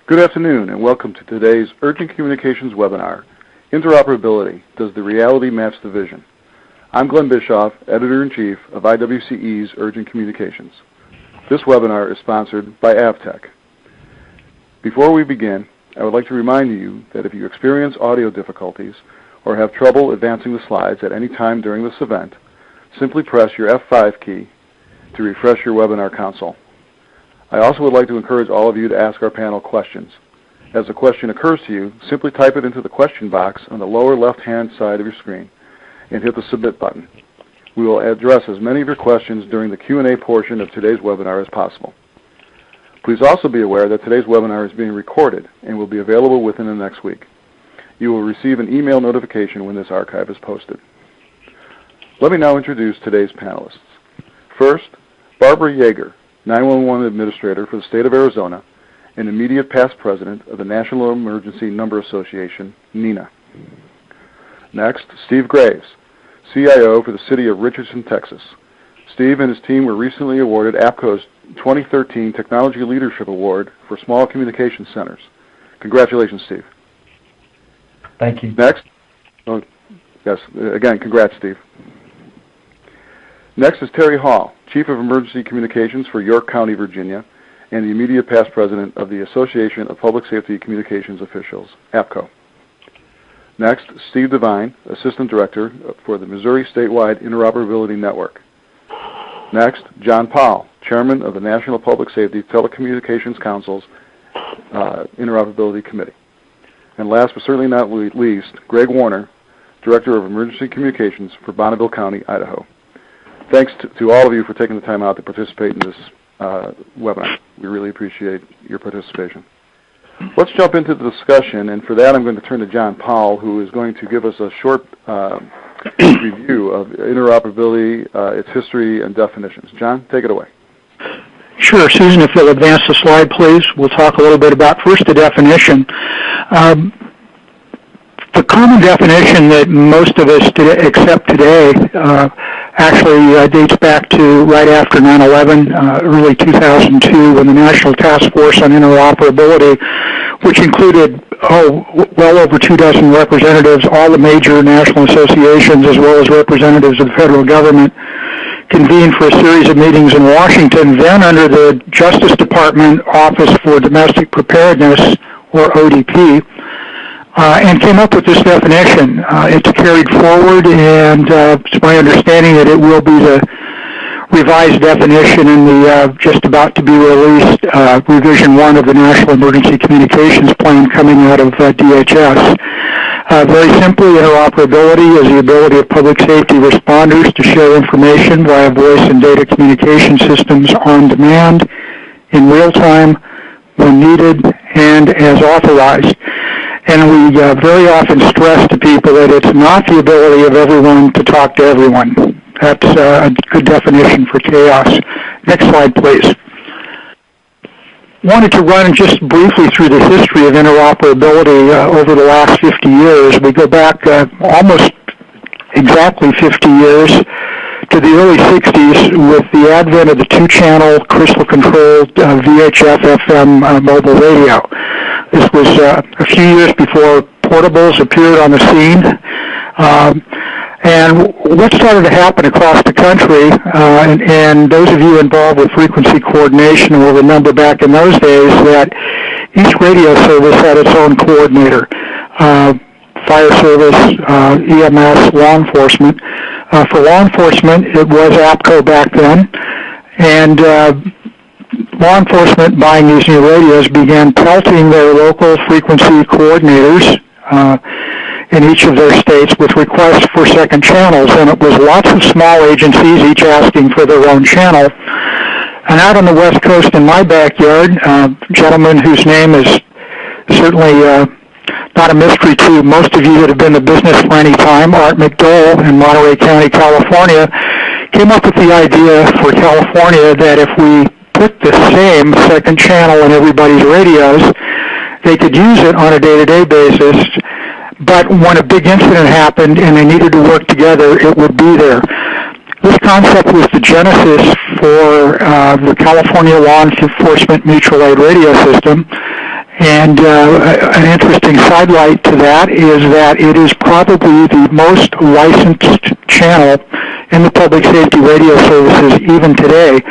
Good afternoon and welcome to today's Urgent Communications webinar, Interoperability, Does the Reality Match the Vision? I'm Glenn Bischoff, Editor-in-Chief of IWCE's Urgent Communications. This webinar is sponsored by Avtec. Before we begin, I would like to remind you that if you experience audio difficulties or have trouble advancing the slides at any time during this event, simply press your F5 key to refresh your webinar console. I also would like to encourage all of you to ask our panel questions. As a question occurs to you, simply type it into the question box on the lower left-hand side of your screen and hit the Submit button. We will address as many of your questions during the Q&A portion of today's webinar as possible. Please also be aware that today's webinar is being recorded and will be available within the next week. You will receive an email notification when this archive is posted. Let me now introduce today's panelists. First, Barbara Jaeger, 911 Administrator for the State of Arizona and immediate past President of the National Emergency Number Association, NENA. Next, Steve Graves, CIO for the City of Richardson, Texas. Steve and his team were recently awarded APCO's 2013 Technology Leadership Award for Small Communication Centers. Congratulations, Steve. Thank you. Next, again, congrats, Steve. Next is Terry Hall, Chief of Emergency Communications for York County, Virginia, and the immediate past President of the Association of Public Safety Communications Officials, APCO. Next, Steve Devine, Assistant Director for the Missouri Statewide Interoperability Network. Next, John Powell, Chairman of the National Public Safety Telecommunications Council's Interoperability Committee. And last but certainly not least, Greg Warner, Director of Emergency Communications for Bonneville County, Idaho. Thanks to all of you for taking the time out to participate in this webinar. We really appreciate your participation. Let's jump into the discussion, and for that I'm going to turn to John Powell, who is going to give us a short review of interoperability, its history and definitions. John, take it away. Sure. Susan, if you'll advance the slide, please. We'll talk a little bit about first the definition. The common definition that most of us accept today actually dates back to right after 9/11, early 2002, when the National Task Force on Interoperability, which included well over 24 representatives, all the major national associations, as well as representatives of the federal government, convened for a series of meetings in Washington, then under the Justice Department Office for Domestic Preparedness, or ODP, and came up with this definition. It's carried forward, and it's my understanding that it will be the revised definition in the just about to be released Revision 1 of the National Emergency Communications Plan coming out of DHS. Very simply, interoperability is the ability of public safety responders to share information via voice and data communication systems on demand, in real time, when needed, and as authorized. And we very often stress to people that it's not the ability of everyone to talk to everyone. That's a good definition for chaos. Next slide, please. Wanted to run just briefly through the history of interoperability over the last 50 years. We go back almost exactly 50 years to the early 60s with the advent of the two-channel, crystal-controlled VHF-FM mobile radio. This was a few years before portables appeared on the scene. And what started to happen across the country, and those of you involved with frequency coordination will remember back in those days that each radio service had its own coordinator. Fire service, EMS, law enforcement. For law enforcement, it was APCO back then, and law enforcement buying these new radios began pelting their local frequency coordinators in each of their states with requests for second channels, and it was lots of small agencies, each asking for their own channel. And out on the West Coast in my backyard, a gentleman whose name is certainly not a mystery to most of you that have been in the business for any time, Art McDowell in Monterey County, California, came up with the idea for California that if we put the same second channel in everybody's radios, they could use it on a day-to-day basis, but when a big incident happened and they needed to work together, it would be there. This concept was the genesis for the California Law Enforcement Mutual Aid Radio System, And an interesting sidelight to that is that it is probably the most licensed channel in the public safety radio services even today.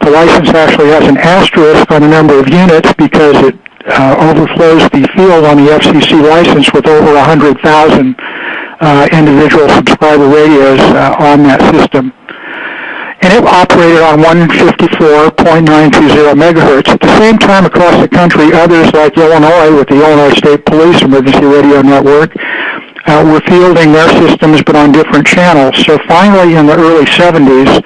The license actually has an asterisk on the number of units because it overflows the field on the FCC license with over 100,000 individual subscriber radios on that system. And it operated on 154.920 megahertz. At the same time, across the country, others like Illinois with the Illinois State Police Emergency Radio Network were fielding their systems but on different channels. So finally, in the early 70s,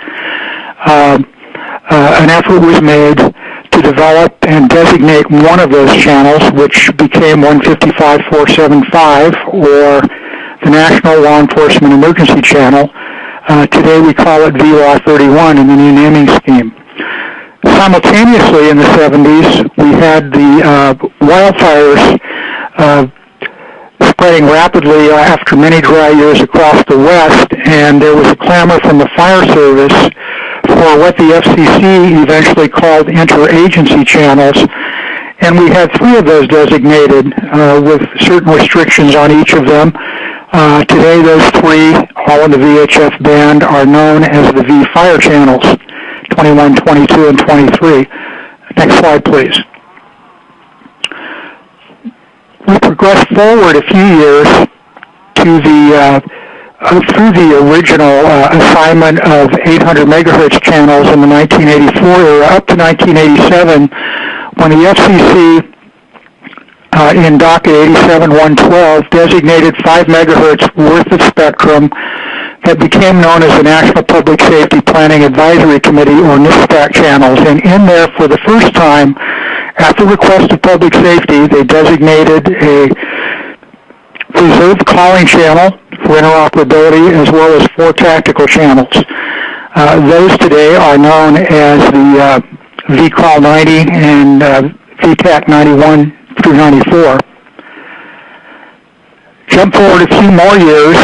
an effort was made to develop and designate one of those channels, which became 155.475, or the National Law Enforcement Emergency Channel. Today we call it VLAW 31 in the new naming scheme. Simultaneously in the 70s, we had the wildfires spreading rapidly after many dry years across the West, and there was a clamor from the fire service for what the FCC eventually called interagency channels, and we had 3 of those designated with certain restrictions on each of them. Today those 3, all in the VHF band, are known as the V Fire channels, 21, 22, and 23. Next slide, please. We progressed forward a few years to the through the original assignment of 800 megahertz channels in the 1984 era up to 1987, when the FCC in docket 87-112 designated 5 megahertz worth of spectrum that became known as the National Public Safety Planning Advisory Committee, or NPSTC channels. And in there, for the first time, at the request of public safety, they designated a reserved calling channel for interoperability as well as 4 tactical channels. Those today are known as the VCall 90 and VTAC 91 through 94. Jump forward a few more years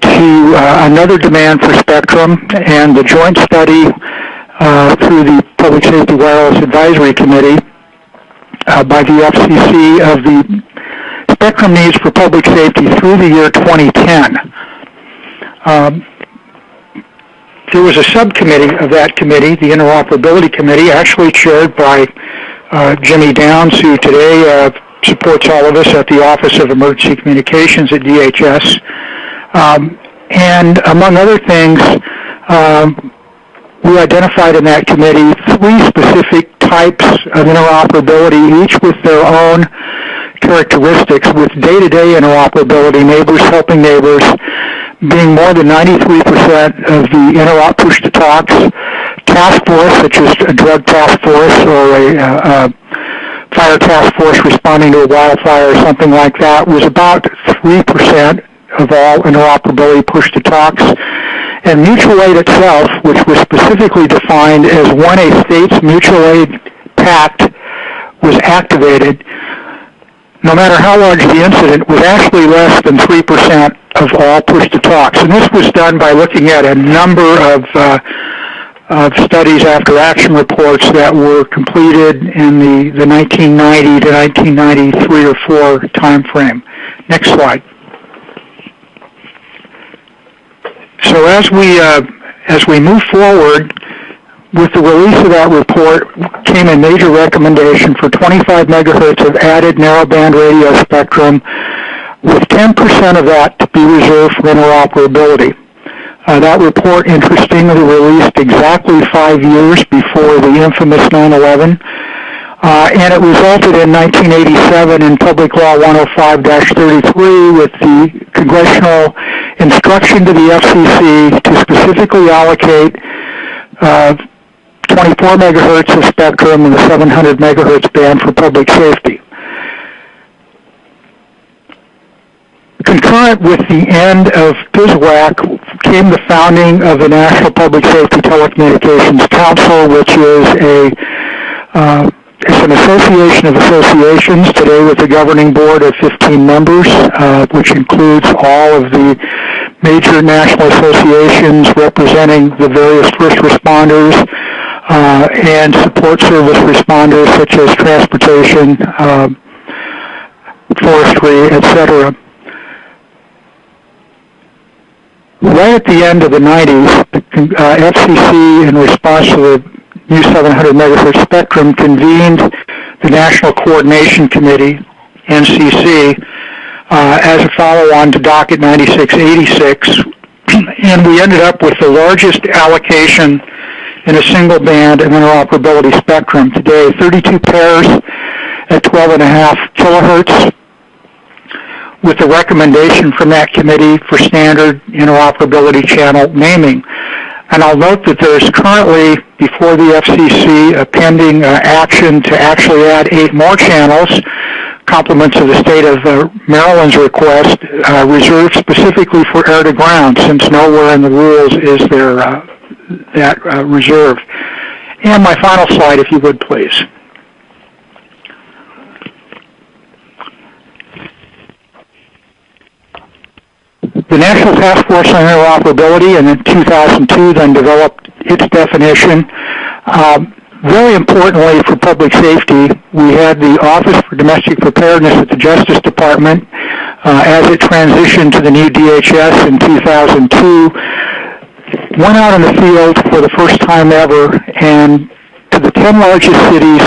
to another demand for spectrum and the joint study through the Public Safety Wireless Advisory Committee by the FCC of the spectrum needs for public safety through the year 2010. There was a subcommittee of that committee, the Interoperability Committee, actually chaired by Jimmy Downs, who today supports all of us at the Office of Emergency Communications at DHS. And among other things, we identified in that committee 3 specific types of interoperability, each with their own characteristics, with day-to-day interoperability, neighbors helping neighbors, being more than 93% of the interop push-to-talks. Task force, such as a drug task force or a fire task force responding to a wildfire or something like that, was about 3% of all interoperability push-to-talks. And mutual aid itself, which was specifically defined as when a state's mutual aid pact was activated, no matter how large the incident, was actually less than 3% of all push-to-talks. And this was done by looking at a number of studies after action reports that were completed in the 1990 to 1993 or 4 time frame. Next slide. So as we move forward, with the release of that report came a major recommendation for 25 megahertz of added narrowband radio spectrum, with 10% of that to be reserved for interoperability. That report, interestingly, released exactly 5 years before the infamous 9/11, and it resulted in 1987 in Public Law 105-33 with the congressional instruction to the FCC to specifically allocate 24 megahertz of spectrum in the 700 megahertz band for public safety. Concurrent with the end of BISWAC came the founding of the National Public Safety Telecommunications Council, which is it's an association of associations today with a governing board of 15 members, which includes all of the major national associations representing the various first responders and support service responders such as transportation, forestry, etc. Right at the end of the 90s, the FCC, in response to the new 700 megahertz spectrum, convened the National Coordination Committee, NCC, as a follow-on to Docket 9686, and we ended up with the largest allocation in a single band of interoperability spectrum today, 32 pairs at 12.5 kilohertz, with a recommendation from that committee for standard interoperability channel naming. And I'll note that there's currently, before the FCC, a pending action to actually add 8 more channels, compliments of the state of Maryland's request, reserved specifically for air-to-ground, since nowhere in the rules is there that reserve. And my final slide, if you would, please. The National Task Force on Interoperability in 2002 then developed its definition. Very importantly for public safety, we had the Office for Domestic Preparedness at the Justice Department as it transitioned to the new DHS in 2002, went out in the field for the first time ever and to the 10 largest cities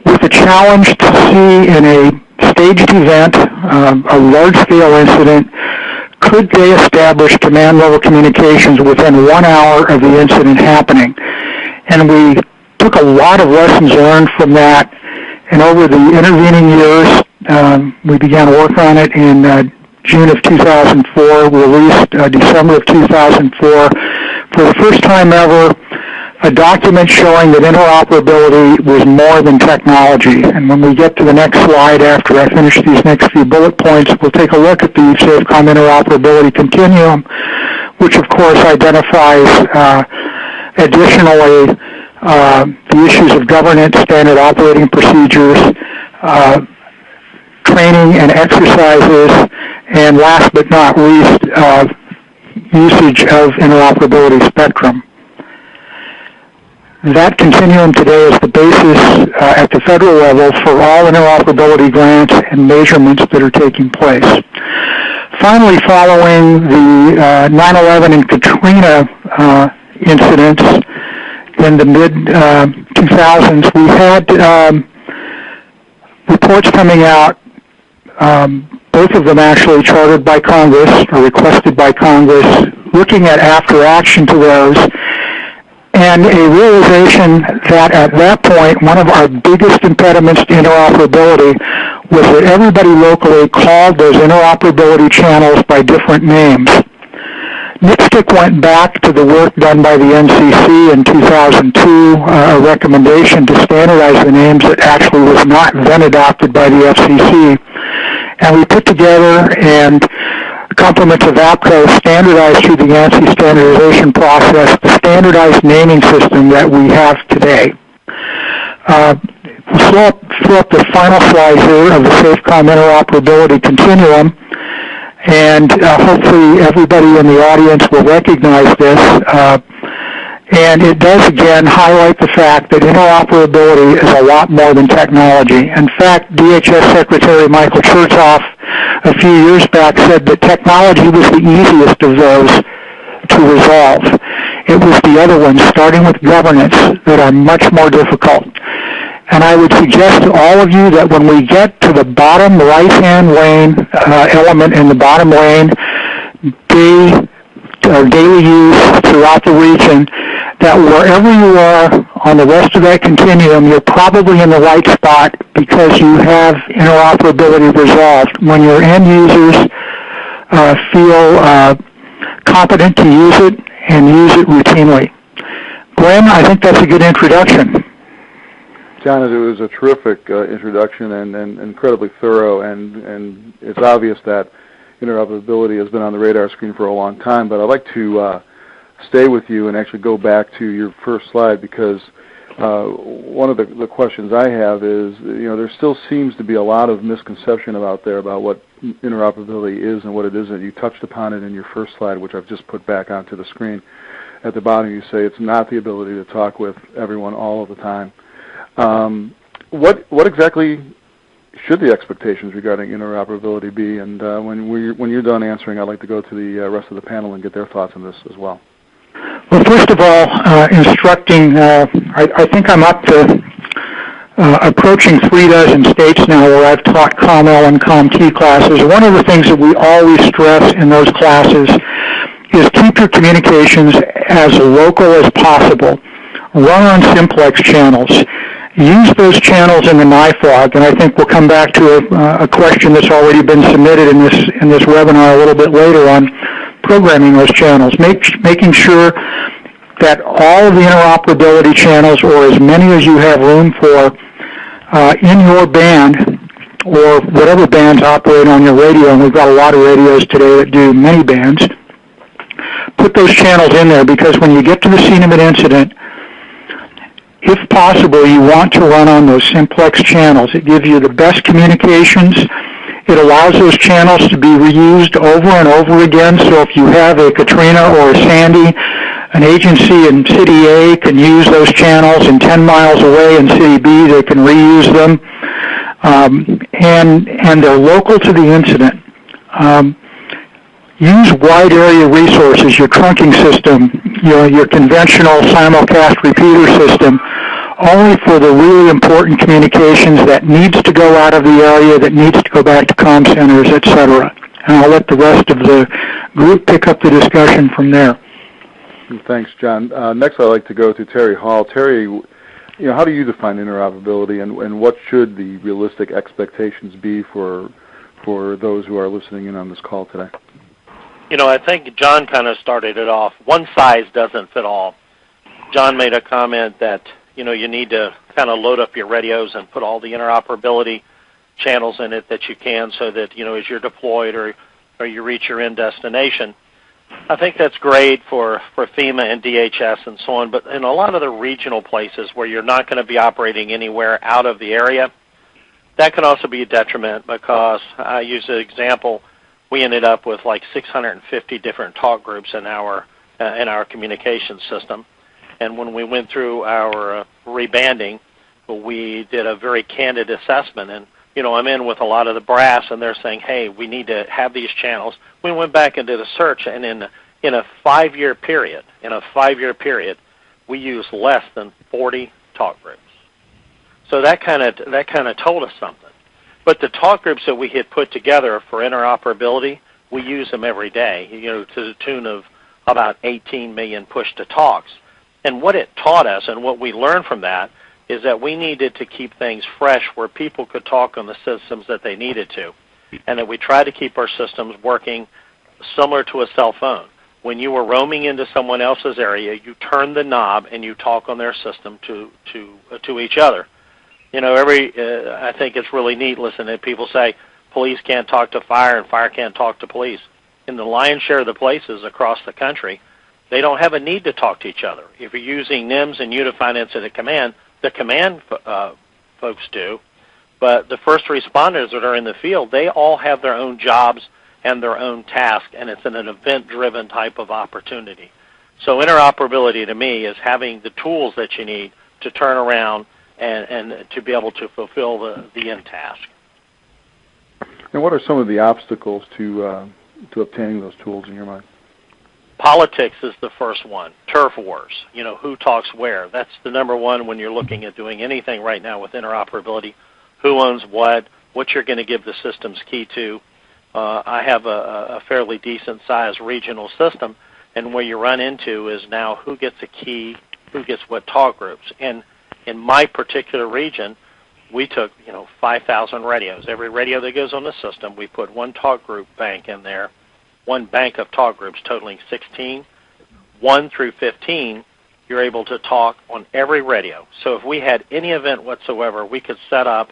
with a challenge to see in a staged event, a large-scale incident, could they establish command-level communications within 1 hour of the incident happening. And we took a lot of lessons learned from that, and over the intervening years, we began work on it in June of 2004, released December of 2004. For the first time ever, a document showing that interoperability was more than technology. And when we get to the next slide, after I finish these next few bullet points, we'll take a look at the SAFECOM Interoperability Continuum, which of course identifies additionally the issues of governance, standard operating procedures, training and exercises, and last but not least, usage of interoperability spectrum. That continuum today is the basis at the federal level for all interoperability grants and measurements that are taking place. Finally, following the 9/11 and Katrina incidents in the mid-2000s, we had reports coming out, both of them actually chartered by Congress or requested by Congress, looking at after action to those, and a realization that at that point, one of our biggest impediments to interoperability was that everybody locally called those interoperability channels by different names. NPSTC went back to the work done by the NCC in 2002, a recommendation to standardize the names that actually was not then adopted by the FCC. And we put together, and compliments of APCO, standardized through the ANSI standardization process, the standardized naming system that we have today. We'll throw up the final slide here of the SAFECOM Interoperability Continuum, and hopefully everybody in the audience will recognize this. And it does again highlight the fact that interoperability is a lot more than technology. In fact, DHS Secretary Michael Chertoff a few years back said that technology was the easiest of those to resolve. It was the other ones, starting with governance, that are much more difficult. And I would suggest to all of you that when we get to the bottom right-hand lane element in the bottom lane, daily use throughout the region, that wherever you are on the rest of that continuum, you're probably in the right spot because you have interoperability resolved. When your end users feel competent to use it and use it routinely. Glenn, I think that's a good introduction. John, it was a terrific introduction and incredibly thorough, and it's obvious that interoperability has been on the radar screen for a long time, but I'd like to stay with you and actually go back to your first slide, because one of the questions I have is, there still seems to be a lot of misconception out there about what interoperability is and what it isn't. You touched upon it in your first slide, which I've just put back onto the screen. At the bottom you say it's not the ability to talk with everyone all of the time. What exactly should the expectations regarding interoperability be? And when you're done answering, I'd like to go to the rest of the panel and get their thoughts on this as well. Well, first of all, instructing, I think I'm up to approaching 36 states now where I've taught COM-L and COM-T classes. One of the things that we always stress in those classes is keep your communications as local as possible. Run on simplex channels. Use those channels in the NIFOG, and I think we'll come back to a question that's already been submitted in this webinar a little bit later on programming those channels, making sure that all of the interoperability channels, or as many as you have room for, in your band, or whatever bands operate on your radio, and we've got a lot of radios today that do many bands, put those channels in there, because when you get to the scene of an incident, if possible, you want to run on those simplex channels. It gives you the best communications. It allows those channels to be reused over and over again. So if you have a Katrina or a Sandy, an agency in City A can use those channels, and 10 miles away in City B, they can reuse them. And they're local to the incident. Use wide area resources, your trunking system, your conventional simulcast repeater system, only for the really important communications that needs to go out of the area, that needs to go back to comm centers, etc. And I'll let the rest of the group pick up the discussion from there. Thanks, John. Next, I'd like to go to Terry Hall. Terry, how do you define interoperability, and what should the realistic expectations be for those who are listening in on this call today? I think John kind of started it off. One size doesn't fit all. John made a comment that, you need to kind of load up your radios and put all the interoperability channels in it that you can, so that, as you're deployed or you reach your end destination. I think that's great for FEMA and DHS and so on, but in a lot of the regional places where you're not going to be operating anywhere out of the area, that can also be a detriment, because I use an example. We ended up with like 650 different talk groups in our communications system. And when we went through our rebanding, we did a very candid assessment. And, I'm in with a lot of the brass, and they're saying, hey, we need to have these channels. We went back and did a search, and in a 5-year period, we used less than 40 talk groups. So that kind of told us something. But the talk groups that we had put together for interoperability, we use them every day, to the tune of about 18 million push-to-talks. And what it taught us, and what we learned from that, is that we needed to keep things fresh where people could talk on the systems that they needed to, and that we tried to keep our systems working similar to a cell phone. When you were roaming into someone else's area, you turned the knob and you talk on their system to each other. I think it's really neat listening to people say police can't talk to fire and fire can't talk to police. In the lion's share of the places across the country, they don't have a need to talk to each other. If you're using NIMS and Unified Incident Command, the command folks do, but the first responders that are in the field, they all have their own jobs and their own tasks, and it's an event-driven type of opportunity. So interoperability to me is having the tools that you need to turn around and to be able to fulfill the end task. And what are some of the obstacles to obtaining those tools in your mind? Politics is the first one. Turf wars. Who talks where? That's the number one when you're looking at doing anything right now with interoperability. Who owns what you're going to give the systems key to. I have a fairly decent-sized regional system, and where you run into is now who gets a key, who gets what talk groups. And in my particular region, we took 5,000 radios. Every radio that goes on the system, we put one talk group bank in there, one bank of talk groups totaling 16. 1 through 15, you're able to talk on every radio. So if we had any event whatsoever, we could set up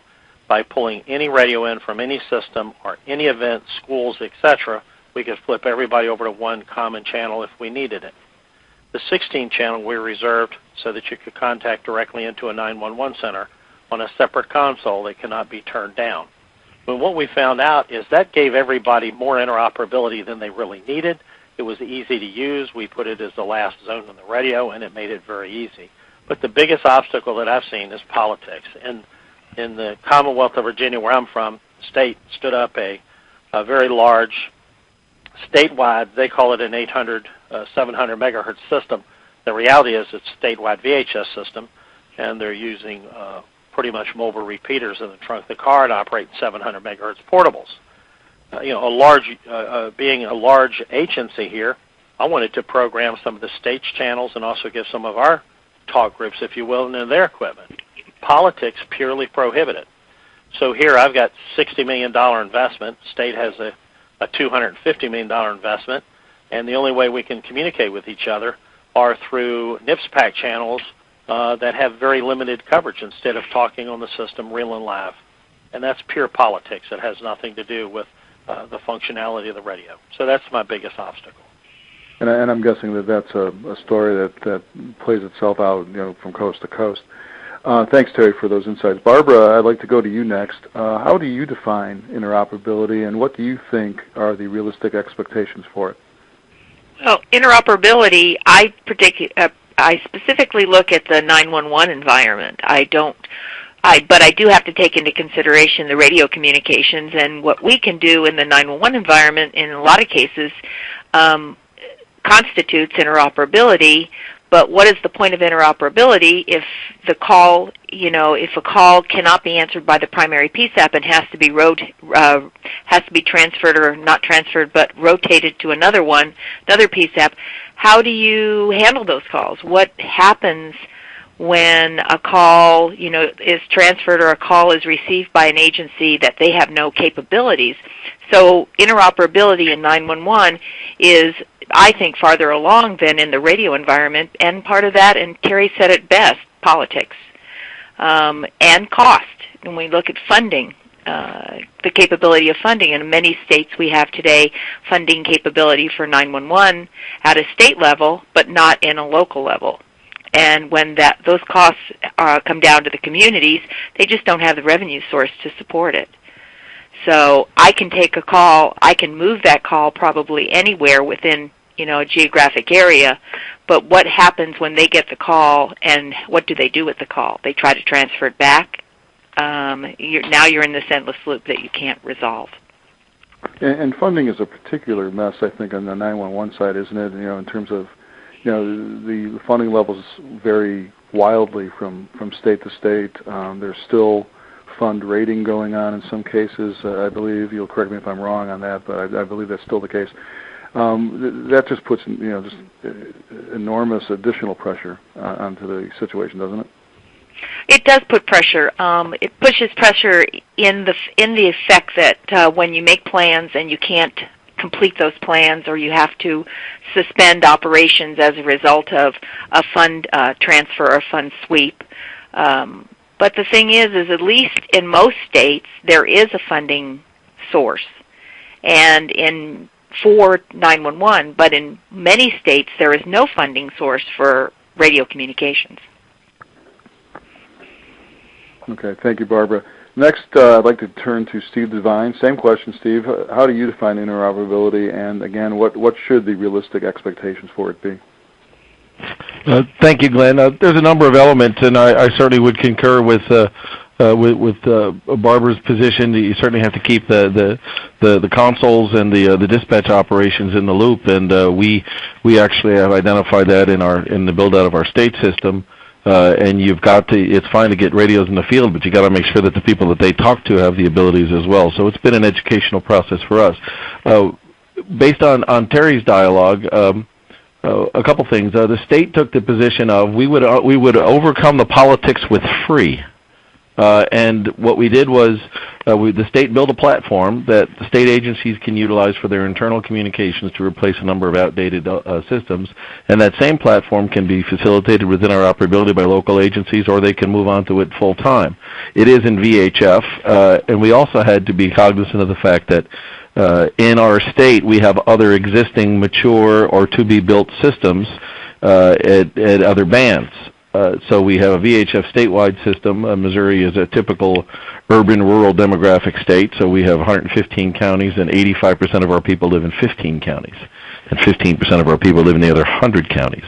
by pulling any radio in from any system or any event, schools, etc. We could flip everybody over to one common channel if we needed it. The 16 channel we reserved so that you could contact directly into a 911 center on a separate console that cannot be turned down. But what we found out is that gave everybody more interoperability than they really needed. It was easy to use. We put it as the last zone on the radio, and it made it very easy. But the biggest obstacle that I've seen is politics. And in the Commonwealth of Virginia, where I'm from, state stood up a very large statewide, they call it an 800, 700 megahertz system. The reality is it's a statewide VHS system, and they're using pretty much mobile repeaters in the trunk of the car to operate 700 megahertz portables. Being a large agency here, I wanted to program some of the state's channels and also give some of our talk groups, if you will, into their equipment. Politics purely prohibited. So here I've got $60 million investment. State has a $250 million investment, and the only way we can communicate with each other are through NPSTC channels that have very limited coverage instead of talking on the system real and live. And that's pure politics. It has nothing to do with the functionality of the radio. So that's my biggest obstacle. And I'm guessing that that's a story that plays itself out, from coast to coast. Thanks, Terry, for those insights. Barbara, I'd like to go to you next. How do you define interoperability, and what do you think are the realistic expectations for it? Well, interoperability, I specifically look at the 911 environment. But I do have to take into consideration the radio communications, and what we can do in the 911 environment in a lot of cases constitutes interoperability. But what is the point of interoperability if the call, if a call cannot be answered by the primary PSAP and has to be transferred, or not transferred, but rotated to another PSAP? How do you handle those calls? What happens when a call, is transferred or a call is received by an agency that they have no capabilities? So interoperability in 911 is, I think, farther along than in the radio environment, and part of that, and Terry said it best, politics and cost. When we look at funding, the capability of funding, in many states we have today funding capability for 911 at a state level, but not in a local level. And when those costs come down to the communities, they just don't have the revenue source to support it. So I can take a call, I can move that call probably anywhere within a geographic area, but what happens when they get the call, and what do they do with the call? They try to transfer it back. Now you're in this endless loop that you can't resolve. And funding is a particular mess, I think, on the 911 side, isn't it? In terms of the funding levels vary wildly from state to state. There's still fund rating going on in some cases. I believe, you'll correct me if I'm wrong on that, but I believe that's still the case. That just puts just enormous additional pressure onto the situation, doesn't it? It does put pressure. It pushes pressure in the effect that when you make plans and you can't complete those plans, or you have to suspend operations as a result of a fund transfer or fund sweep. But the thing is at least in most states there is a funding source, and for 911, but in many states there is no funding source for radio communications. Okay, thank you, Barbara. Next, I'd like to turn to Steve Devine. Same question, Steve. How do you define interoperability, and again, what should the realistic expectations for it be? Thank you, Glenn. There's a number of elements, and I certainly would concur with Barbara's position. You certainly have to keep the consoles and the dispatch operations in the loop, and we actually have identified that in the build out of our state system. And it's fine to get radios in the field, but you got to make sure that the people that they talk to have the abilities as well. So it's been an educational process for us. Based on Terry's dialogue, a couple things. The state took the position of we would overcome the politics with free. And what we did was the state built a platform that the state agencies can utilize for their internal communications to replace a number of outdated systems, and that same platform can be facilitated within interoperability by local agencies, or they can move on to it full time. It is in VHF, and we also had to be cognizant of the fact that in our state we have other existing mature or to-be-built systems at other bands. So we have a VHF statewide system. Missouri is a typical urban-rural demographic state, so we have 115 counties, and 85% of our people live in 15 counties, and 15% of our people live in the other 100 counties.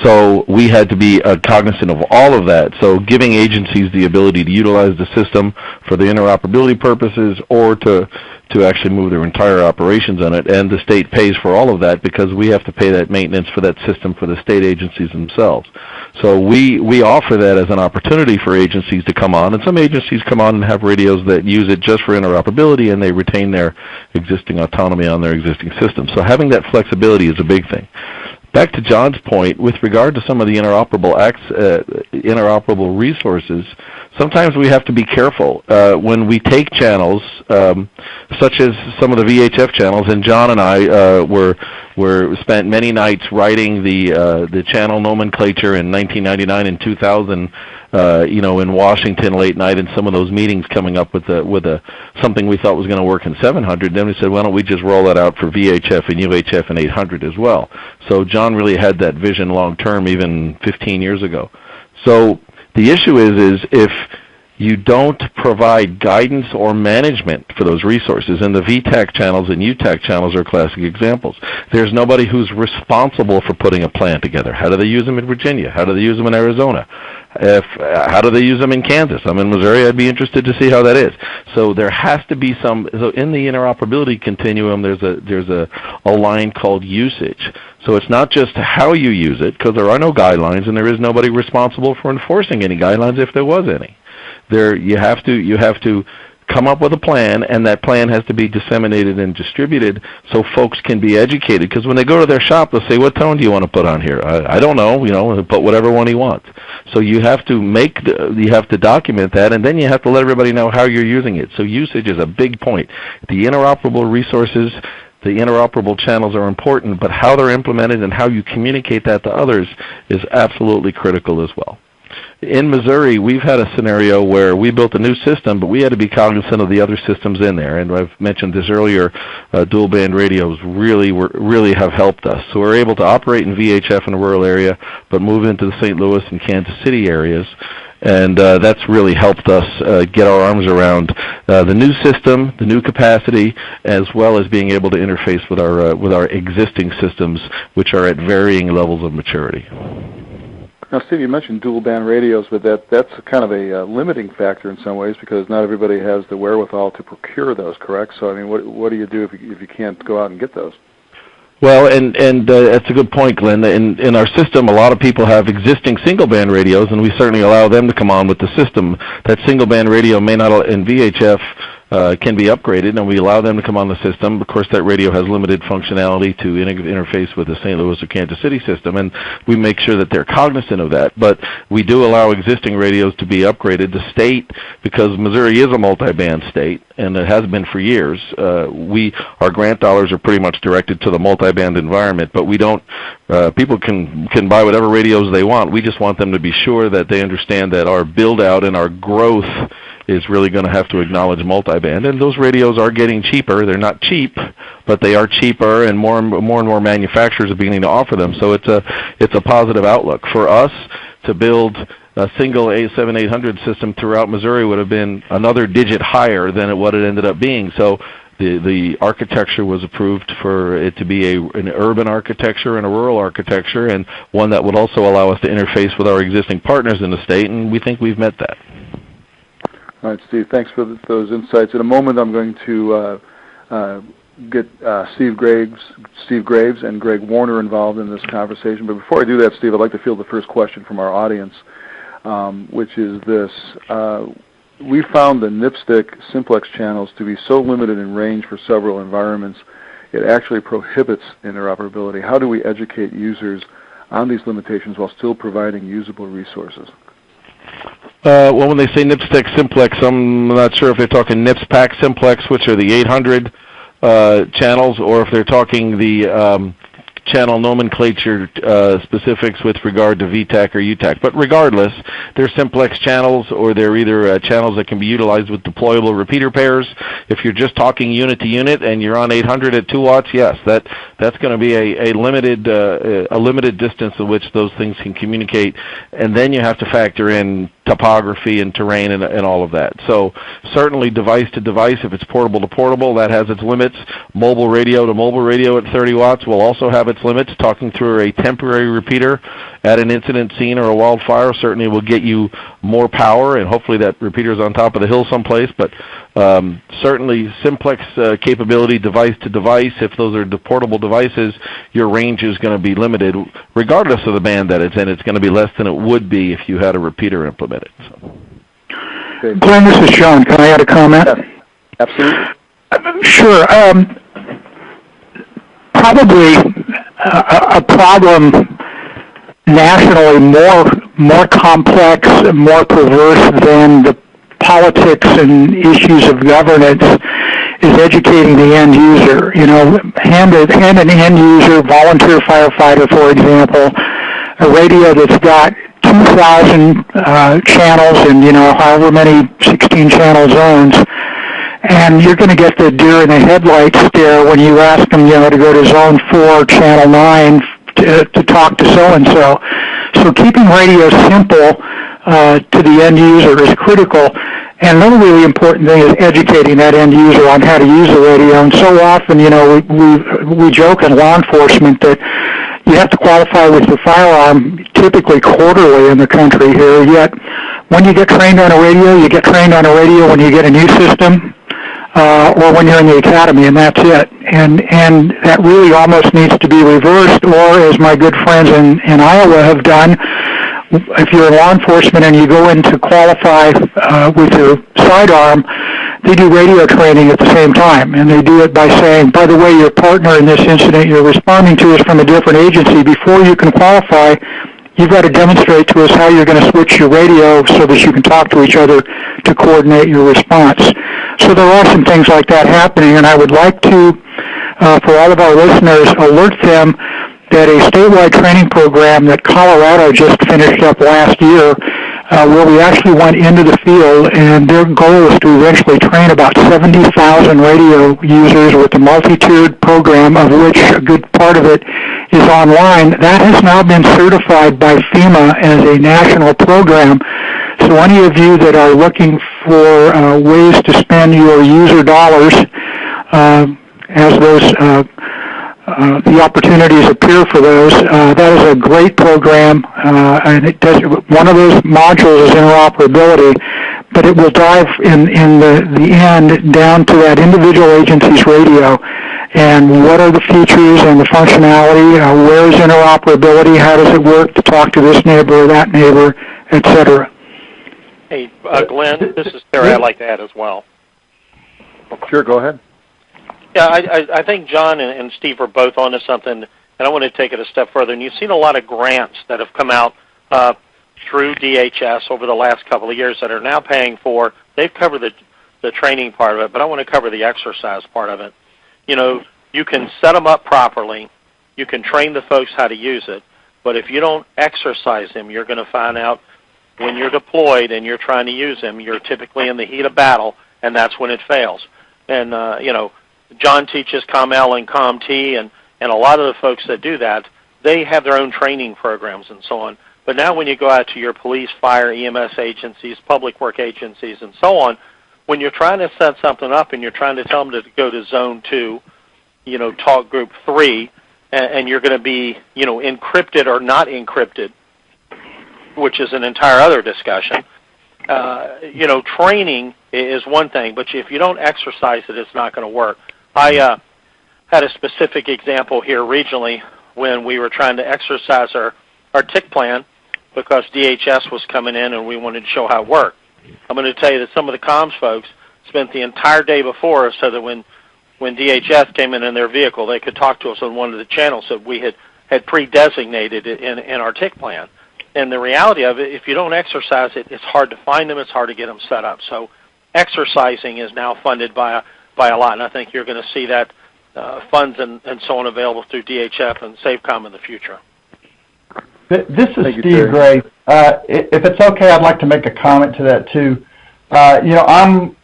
So we had to be cognizant of all of that. So giving agencies the ability to utilize the system for the interoperability purposes or to actually move their entire operations on it, and the state pays for all of that because we have to pay that maintenance for that system for the state agencies themselves. So we offer that as an opportunity for agencies to come on, and some agencies come on and have radios that use it just for interoperability, and they retain their existing autonomy on their existing system. So having that flexibility is a big thing. Back to John's point, with regard to some of the interoperable resources, sometimes we have to be careful. When we take channels, such as some of the VHF channels, and John and I spent many nights writing the channel nomenclature in 1999 and 2000, in Washington late night, in some of those meetings coming up with something we thought was going to work in 700. Then we said, why don't we just roll that out for VHF and UHF and 800 as well? So John really had that vision long term, even 15 years ago. So the issue is if you don't provide guidance or management for those resources, and the VTAC channels and UTAC channels are classic examples. There's nobody who's responsible for putting a plan together. How do they use them in Virginia? How do they use them in Arizona? How do they use them in Kansas? I'm in Missouri. I'd be interested to see how that is. So there has to be some. So in the interoperability continuum, there's a line called usage. So it's not just how you use it, because there are no guidelines, and there is nobody responsible for enforcing any guidelines if there was any. You have to come up with a plan, and that plan has to be disseminated and distributed so folks can be educated. Because when they go to their shop, they'll say, "What tone do you want to put on here?" I don't know. Put whatever one he wants. So you have to document that, and then you have to let everybody know how you're using it. So usage is a big point. The interoperable resources, the interoperable channels are important, but how they're implemented and how you communicate that to others is absolutely critical as well. In Missouri, we've had a scenario where we built a new system, but we had to be cognizant of the other systems in there. And I've mentioned this earlier, dual band radios really have helped us. So we're able to operate in VHF in a rural area, but move into the St. Louis and Kansas City areas. And that's really helped us get our arms around the new system, the new capacity, as well as being able to interface with our existing systems, which are at varying levels of maturity. Now, Steve, you mentioned dual band radios, but that's kind of a limiting factor in some ways because not everybody has the wherewithal to procure those, correct? So, I mean, what do you do if you can't go out and get those? Well, and that's a good point, Glenn. In our system, a lot of people have existing single-band radios, and we certainly allow them to come on with the system. That single-band radio may not, in VHF, can be upgraded, and we allow them to come on the system. Of course, that radio has limited functionality to interface with the St. Louis or Kansas City system, and we make sure that they're cognizant of that. But we do allow existing radios to be upgraded. The state, because Missouri is a multiband state, and it has been for years, our grant dollars are pretty much directed to the multiband environment, but we don't, people can buy whatever radios they want. We just want them to be sure that they understand that our build-out and our growth is really going to have to acknowledge multiband, and those radios are getting cheaper. They're not cheap, but they are cheaper, and more and more manufacturers are beginning to offer them. So it's a positive outlook for us to build a single A7800 system throughout Missouri would have been another digit higher than what it ended up being. So the architecture was approved for it to be an urban architecture and a rural architecture, and one that would also allow us to interface with our existing partners in the state, and we think we've met that. All right, Steve, thanks for those insights. In a moment, I'm going to get Steve Graves and Greg Warner involved in this conversation. But before I do that, Steve, I'd like to field the first question from our audience, which is this. We found the NIPSTIC simplex channels to be so limited in range for several environments, it actually prohibits interoperability. How do we educate users on these limitations while still providing usable resources? Well, when they say NIPSTIC simplex, I'm not sure if they're talking NIPS-PAC simplex, which are the 800 channels, or if they're talking the channel nomenclature specifics with regard to VTAC or UTAC. But regardless, they're simplex channels, or they're either channels that can be utilized with deployable repeater pairs. If you're just talking unit to unit and you're on 800 at 2 watts, yes, that's going to be a limited distance in which those things can communicate. And then you have to factor in topography and terrain and all of that. So certainly device to device, if it's portable to portable, that has its limits. Mobile radio to mobile radio at 30 watts will also have its limits. Talking through a temporary repeater at an incident scene or a wildfire certainly will get you more power, and hopefully that repeater is on top of the hill someplace. But certainly simplex capability device to device, if those are portable devices, your range is going to be limited. Regardless of the band that it's in, it's going to be less than it would be if you had a repeater implemented. So. Glenn, this is Sean. Can I add a comment? Yes, absolutely. Sure. Probably a problem nationally more complex, more perverse than the politics and issues of governance is educating the end user. You know, hand an end user, volunteer firefighter, for example, a radio that's got 2,000 channels and, however many 16-channel zones, and you're going to get the deer in the headlights stare when you ask them, to go to zone 4, channel 9 to talk to so-and-so. So keeping radio simple to the end user is critical. And another really important thing is educating that end user on how to use the radio. And so often, we joke in law enforcement that you have to qualify with your firearm typically quarterly in the country here. Yet, when you get trained on a radio, you get trained on a radio when you get a new system or when you're in the academy, and that's it. And that really almost needs to be reversed, or as my good friends in Iowa have done, if you're in law enforcement and you go in to qualify with your sidearm, they do radio training at the same time, and they do it by saying, by the way, your partner in this incident you're responding to is from a different agency. Before you can qualify, you've got to demonstrate to us how you're going to switch your radio so that you can talk to each other to coordinate your response. So there are some things like that happening, and I would like to, for all of our listeners, alert them that a statewide training program that Colorado just finished up last year, where we actually went into the field, and their goal is to eventually train about 70,000 radio users with a multi-tiered program, of which a good part of it is online. That has now been certified by FEMA as a national program. So any of you that are looking for ways to spend your user dollars as those the opportunities appear for those. That is a great program, and it does. One of those modules is interoperability, but it will dive in the end down to that individual agency's radio and what are the features and the functionality. Where is interoperability? How does it work to talk to this neighbor or that neighbor, etc. Hey, Glenn, this is Terry. I'd like to add as well. Sure, go ahead. Yeah, I think John and Steve are both onto something, and I want to take it a step further. And you've seen a lot of grants that have come out through DHS over the last couple of years that are now paying for. They've covered the training part of it, but I want to cover the exercise part of it. You can set them up properly. You can train the folks how to use it, but if you don't exercise them, you're going to find out when you're deployed and you're trying to use them, you're typically in the heat of battle, and that's when it fails. And, John teaches ComL and ComT, and a lot of the folks that do that, they have their own training programs and so on. But now when you go out to your police, fire, EMS agencies, public work agencies, and so on, when you're trying to set something up and you're trying to tell them to go to Zone 2, talk Group 3, and you're going to be, encrypted or not encrypted, which is an entire other discussion. Training is one thing, but if you don't exercise it, it's not going to work. I had a specific example here regionally when we were trying to exercise our TIC plan because DHS was coming in and we wanted to show how it worked. I'm going to tell you that some of the comms folks spent the entire day before so that when DHS came in their vehicle, they could talk to us on one of the channels that we had pre-designated in our TIC plan. And the reality of it, if you don't exercise it, it's hard to find them, it's hard to get them set up. So exercising is now funded by a lot, and I think you're going to see that funds and so on available through DHF and SAFECOM in the future. This is Steve Gray. If it's okay, I'd like to make a comment to that too. I'm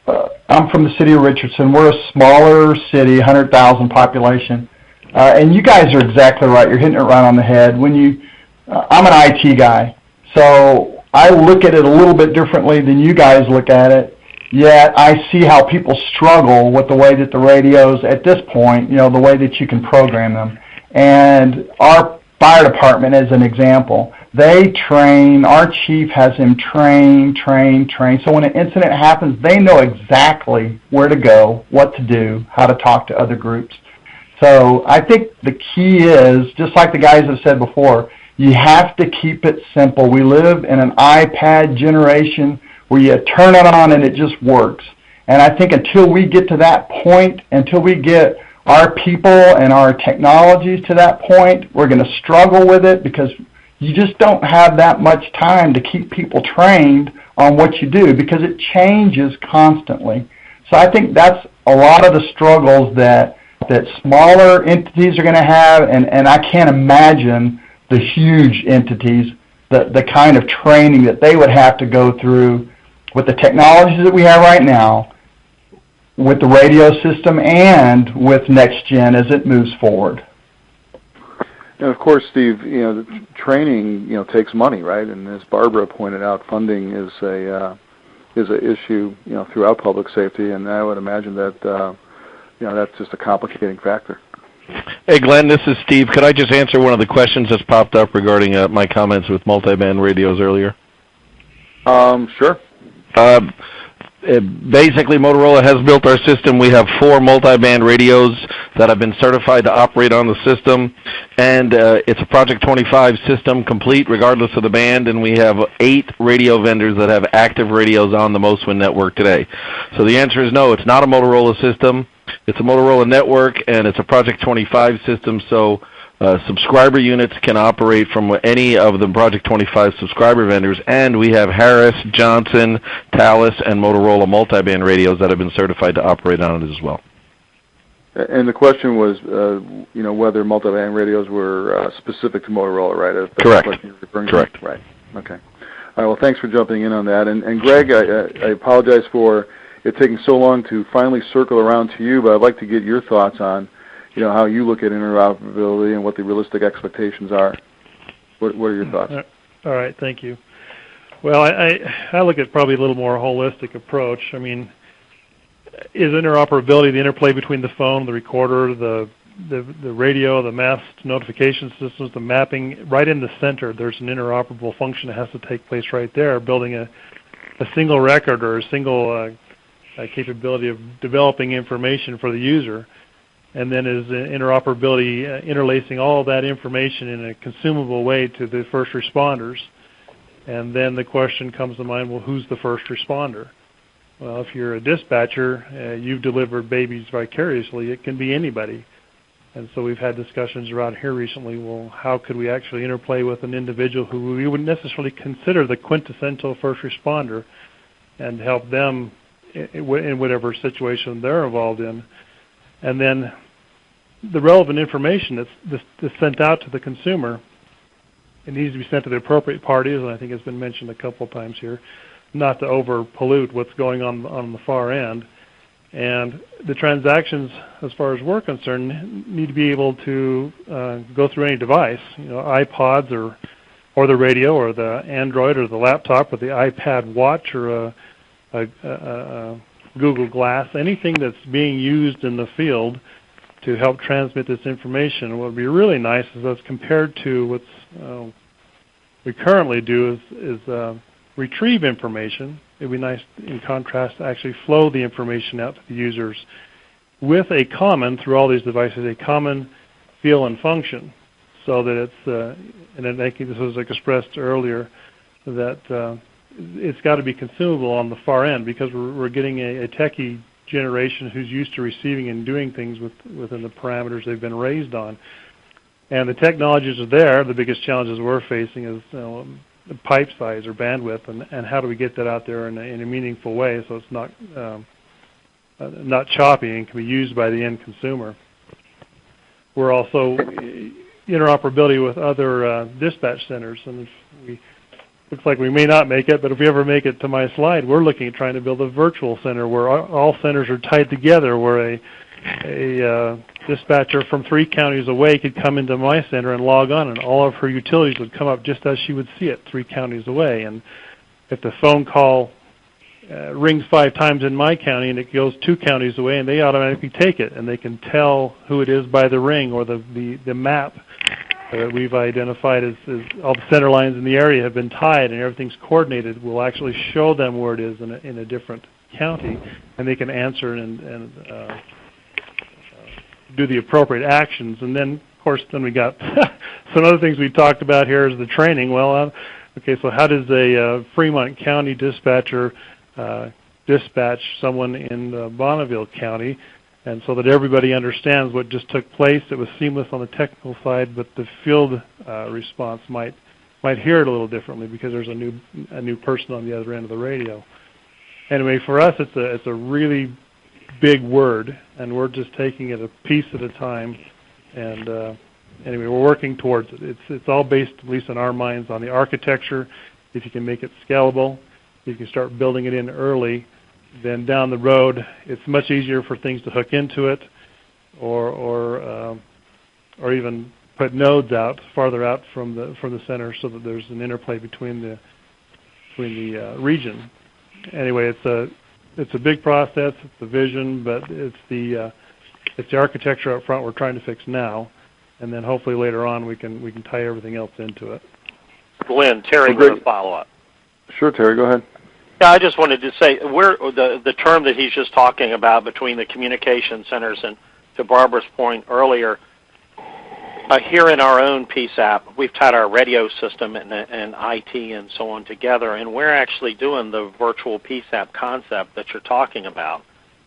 from the city of Richardson. We're a smaller city, 100,000 population, and you guys are exactly right. You're hitting it right on the head. I'm an IT guy, so I look at it a little bit differently than you guys look at it, yet I see how people struggle with the way that the radios, at this point, the way that you can program them. And our fire department, as an example, they train, our chief has him train. So when an incident happens, they know exactly where to go, what to do, how to talk to other groups. So I think the key is, just like the guys have said before, you have to keep it simple. We live in an iPad generation where you turn it on and it just works. And I think until we get to that point, until we get our people and our technologies to that point, we're going to struggle with it, because you just don't have that much time to keep people trained on what you do, because it changes constantly. So I think that's a lot of the struggles that smaller entities are going to have, and I can't imagine the huge entities, the kind of training that they would have to go through with the technologies that we have right now, with the radio system, and with next gen as it moves forward. And of course, Steve, training, takes money, right? And as Barbara pointed out, funding is an issue, throughout public safety, and I would imagine that, that's just a complicating factor. Hey, Glenn, this is Steve. Could I just answer one of the questions that's popped up regarding my comments with multiband radios earlier? Sure. Basically, Motorola has built our system. We have 4 multiband radios that have been certified to operate on the system, and it's a Project 25 system, complete regardless of the band, and we have 8 radio vendors that have active radios on the MOSWIN network today. So the answer is no, it's not a Motorola system. It's a Motorola network, and it's a Project 25 system, so subscriber units can operate from any of the Project 25 subscriber vendors, and we have Harris, Johnson, Thales, and Motorola multiband radios that have been certified to operate on it as well. And the question was, whether multiband radios were specific to Motorola, right? That's Correct. The question you're referring to? Correct. Right. Okay. All right. Well, thanks for jumping in on that. And Greg, I apologize for it taking so long to finally circle around to you, but I'd like to get your thoughts on, how you look at interoperability and what the realistic expectations are. What are your thoughts? All right, thank you. Well, I look at probably a little more holistic approach. I mean, is interoperability the interplay between the phone, the recorder, the radio, the mass notification systems, the mapping? Right in the center, there's an interoperable function that has to take place right there, building a single record or a single capability of developing information for the user. And then is interoperability interlacing all of that information in a consumable way to the first responders. And then the question comes to mind, well, who's the first responder? Well, if you're a dispatcher, you've delivered babies vicariously. It can be anybody. And so we've had discussions around here recently, well, how could we actually interplay with an individual who we wouldn't necessarily consider the quintessential first responder and help them in whatever situation they're involved in. And then the relevant information that's sent out to the consumer, it needs to be sent to the appropriate parties, and I think it's been mentioned a couple of times here, not to over-pollute what's going on the far end. And the transactions, as far as we're concerned, need to be able to go through any device, iPods or the radio or the Android or the laptop or the iPad watch or a Google Glass, anything that's being used in the field to help transmit this information. What would be really nice is, as compared to what's we currently do, is retrieve information. It would be nice, in contrast, to actually flow the information out to the users with a common, through all these devices, a common feel and function, so that it's, and I think this was expressed earlier, that it's got to be consumable on the far end, because we're getting a techie generation who's used to receiving and doing things within the parameters they've been raised on. And the technologies are there. The biggest challenges we're facing is the pipe size or bandwidth, and how do we get that out there in a meaningful way so it's not choppy and can be used by the end consumer. We're also interoperability with other dispatch centers, and looks like we may not make it, but if we ever make it to my slide, we're looking at trying to build a virtual center where all centers are tied together, where a dispatcher from 3 counties away could come into my center and log on, and all of her utilities would come up just as she would see it 3 counties away. And if the phone call rings 5 times in my county and it goes 2 counties away, and they automatically take it, and they can tell who it is by the ring or the map that we've identified as all the center lines in the area have been tied and everything's coordinated. We'll actually show them where it is in a different county, and they can answer and do the appropriate actions. And then, of course, then we got some other things we talked about here is the training. Well, okay, so how does a Fremont County dispatcher dispatch someone in Bonneville County, and so that everybody understands what just took place? It was seamless on the technical side, but the field response might hear it a little differently because there's a new person on the other end of the radio. Anyway, for us, it's a really big word, and we're just taking it a piece at a time. And anyway, we're working towards it. It's all based, at least in our minds, on the architecture. If you can make it scalable, you can start building it in early, then down the road it's much easier for things to hook into it, or even put nodes out farther out from the center, so that there's an interplay between the region. Anyway, it's a big process. It's the vision, but it's the architecture up front we're trying to fix now, and then hopefully later on we can tie everything else into it. Glenn, Terry, with a follow-up. Sure, Terry, go ahead. Yeah, I just wanted to say, the term that he's just talking about between the communication centers, and to Barbara's point earlier, here in our own PSAP, we've tied our radio system and IT and so on together, and we're actually doing the virtual PSAP concept that you're talking about.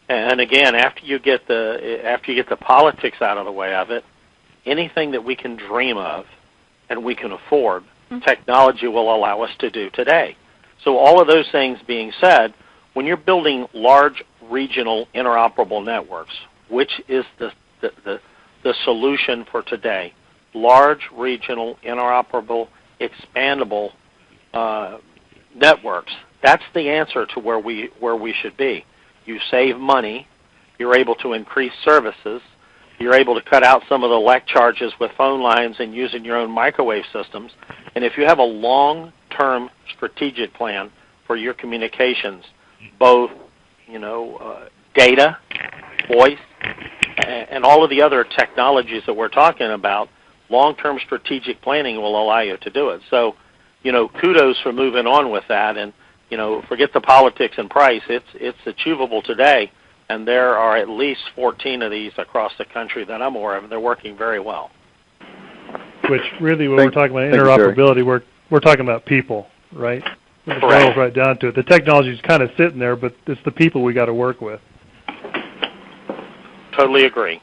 And again, after you get the politics out of the way of it, anything that we can dream of and we can afford, technology will allow us to do today. So all of those things being said, when you're building large regional interoperable networks, which is the solution for today, large regional interoperable expandable networks, that's the answer to where we should be. You save money, you're able to increase services, you're able to cut out some of the LEC charges with phone lines and using your own microwave systems. And if you have a long-term strategic plan for your communications, both data, voice, and all of the other technologies that we're talking about, long-term strategic planning will allow you to do it. So, kudos for moving on with that, and forget the politics and price. It's achievable today, and there are at least 14 of these across the country that I'm aware of, and they're working very well. Which really, when we're talking about interoperability, we're talking about people, right? It boils right down to it. The technology is kind of sitting there, but it's the people we got to work with. Totally agree.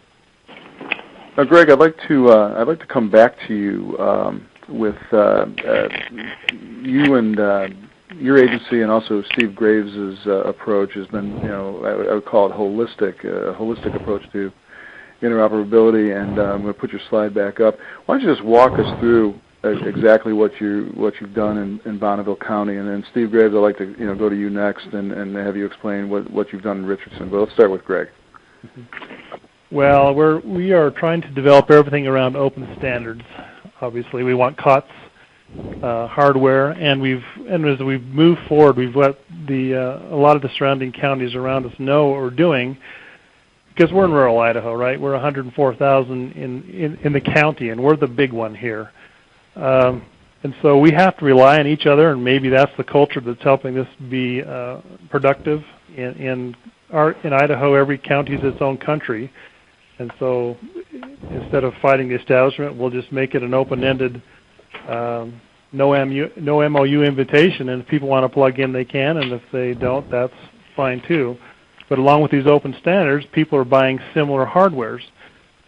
Now, Greg, I'd like to come back to you with you and your agency, and also Steve Graves' approach has been, I would call it a holistic approach to interoperability. And I'm going to put your slide back up. Why don't you just walk us through exactly what you've done in Bonneville County, and then Steve Graves, I'd like to go to you next and have you explain what you've done in Richardson. But let's start with Greg. Well, we are trying to develop everything around open standards. Obviously, we want COTS hardware, and as we've moved forward, we've let a lot of the surrounding counties around us know what we're doing, because we're in rural Idaho, right? We're 104,000 in the county, and we're the big one here. And so we have to rely on each other, and maybe that's the culture that's helping this be productive. In Idaho, every county is its own country. And so instead of fighting the establishment, we'll just make it an open-ended, no MOU invitation. And if people want to plug in, they can. And if they don't, that's fine too. But along with these open standards, people are buying similar hardwares.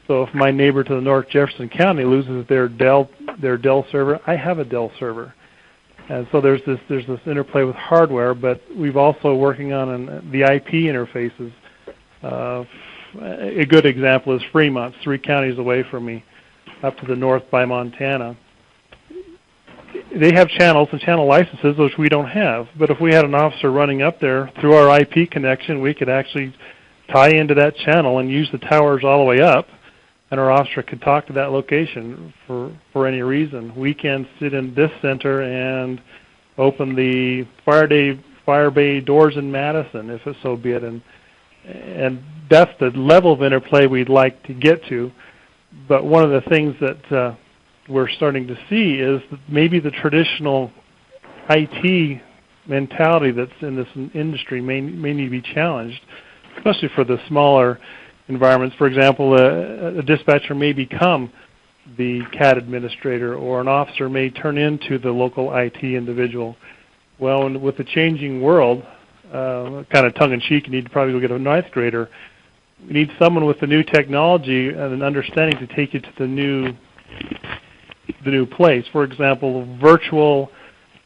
So if my neighbor to the north, Jefferson County, loses their Dell server, I have a Dell server. And so there's this interplay with hardware, but we've also working on the IP interfaces. A good example is Fremont, 3 counties away from me, up to the north by Montana. They have channels and channel licenses, which we don't have. But if we had an officer running up there through our IP connection, we could actually tie into that channel and use the towers all the way up, and our officer could talk to that location for any reason. We can sit in this center and open the fire bay doors in Madison, if it so be it, and that's the level of interplay we'd like to get to. But one of the things that we're starting to see is that maybe the traditional IT mentality that's in this industry may need to be challenged, especially for the smaller environments. For example, a dispatcher may become the CAD administrator, or an officer may turn into the local IT individual. Well, and with the changing world, kind of tongue-in-cheek, you need to probably go get a ninth grader. We need someone with the new technology and an understanding to take you to the new place. For example, virtual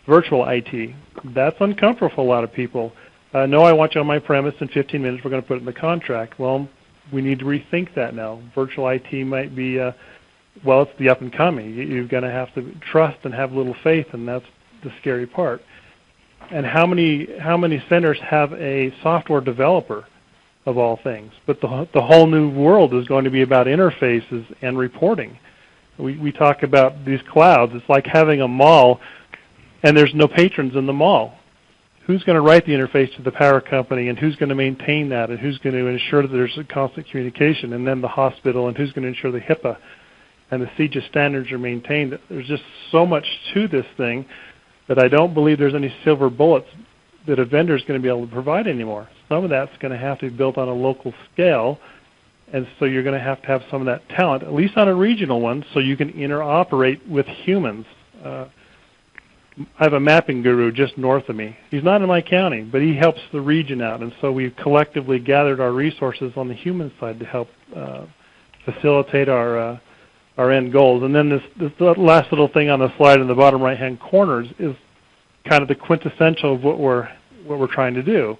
IT. That's uncomfortable for a lot of people. No, I want you on my premise in 15 minutes. We're going to put it in the contract. Well, we need to rethink that now. Virtual IT might be, well, it's the up and coming. You're going to have to trust and have a little faith, and that's the scary part. And how many centers have a software developer, of all things? But the whole new world is going to be about interfaces and reporting. We talk about these clouds. It's like having a mall, and there's no patrons in the mall. Who's going to write the interface to the power company, and who's going to maintain that, and who's going to ensure that there's a constant communication, and then the hospital, and who's going to ensure the HIPAA and the CJIS standards are maintained? There's just so much to this thing that I don't believe there's any silver bullets that a vendor is going to be able to provide anymore. Some of that's going to have to be built on a local scale, and so you're going to have some of that talent, at least on a regional one, so you can interoperate with humans. I have a mapping guru just north of me. He's not in my county, but he helps the region out, and so we've collectively gathered our resources on the human side to help facilitate our end goals. And then this last little thing on the slide in the bottom right-hand corner is kind of the quintessential of what we're trying to do.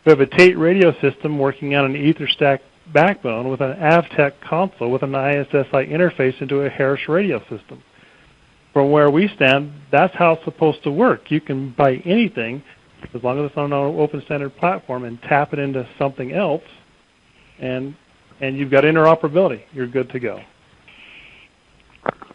We have a Tate radio system working on an EtherStack backbone with an Avtec console with an ISSI interface into a Harris radio system. From where we stand, that's how it's supposed to work. You can buy anything, as long as it's on an open standard platform, and tap it into something else, and you've got interoperability. You're good to go.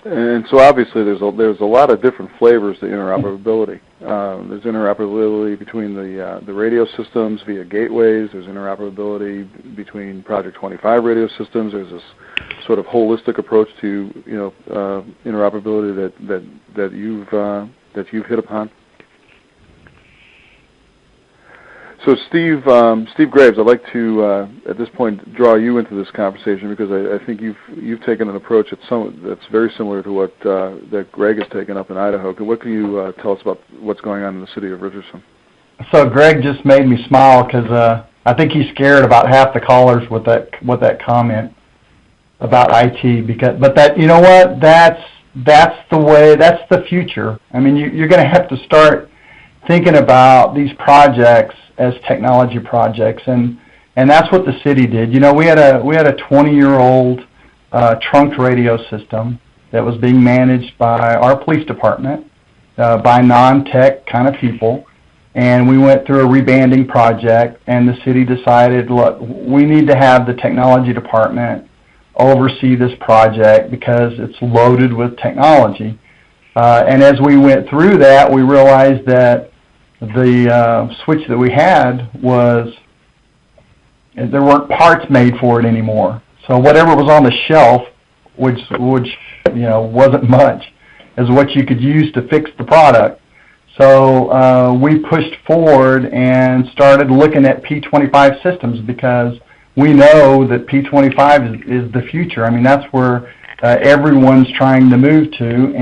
And so obviously there's a lot of different flavors to interoperability. There's interoperability between the radio systems via gateways. There's interoperability between Project 25 radio systems. There's this sort of holistic approach to interoperability that you've hit upon. So Steve Graves, I'd like to at this point draw you into this conversation, because I think you've taken an approach that's very similar to what that Greg has taken up in Idaho. What can you tell us about what's going on in the city of Richardson? So Greg just made me smile, because I think he's scared about half the callers with that comment about IT. But that, you know what, that's the way, that's the future. I mean, you're going to have to start thinking about these projects as technology projects, and that's what the city did. You know, we had a 20-year-old trunked radio system that was being managed by our police department, by non-tech kind of people, and we went through a rebanding project, and the city decided, look, we need to have the technology department oversee this project because it's loaded with technology. And as we went through that, we realized that the switch that we had there weren't parts made for it anymore. So whatever was on the shelf, which wasn't much, is what you could use to fix the product. So we pushed forward and started looking at P25 systems, because we know that P25 is the future. I mean, that's where everyone's trying to move to,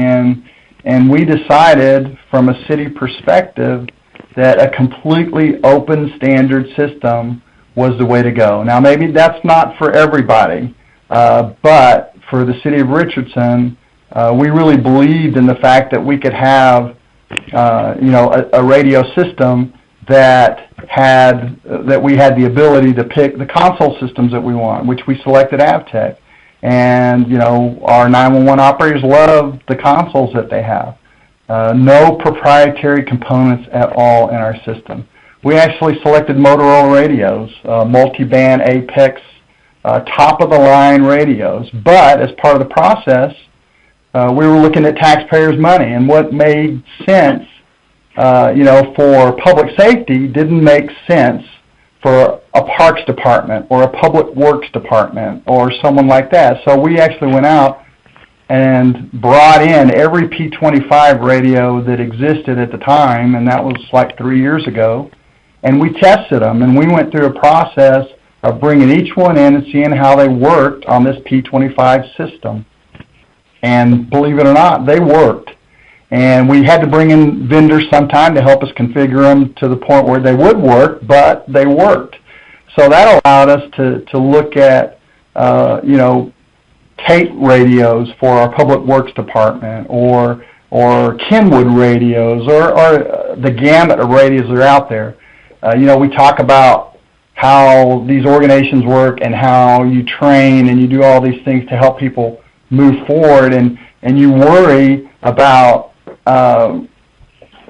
and we decided from a city perspective that a completely open standard system was the way to go. Now, maybe that's not for everybody, but for the city of Richardson, we really believed in the fact that we could have, a radio system that we had the ability to pick the console systems that we want, which we selected Avtec. And, our 911 operators love the consoles that they have. No proprietary components at all in our system. we actually selected Motorola radios, Multiband, Apex, top-of-the-line radios. But as part of the process, we were looking at taxpayers' money, and what made sense, for public safety didn't make sense for a parks department or a public works department or someone like that. So we actually went out and brought in every P25 radio that existed at the time, and that was like 3 years ago, and we tested them, and we went through a process of bringing each one in and seeing how they worked on this P25 system. And believe it or not, they worked. And we had to bring in vendors sometime to help us configure them to the point where they would work, but they worked. So that allowed us to look at, tape radios for our public works department, or Kenwood radios, or the gamut of radios that are out there. We talk about how these organizations work and how you train and you do all these things to help people move forward, and you worry about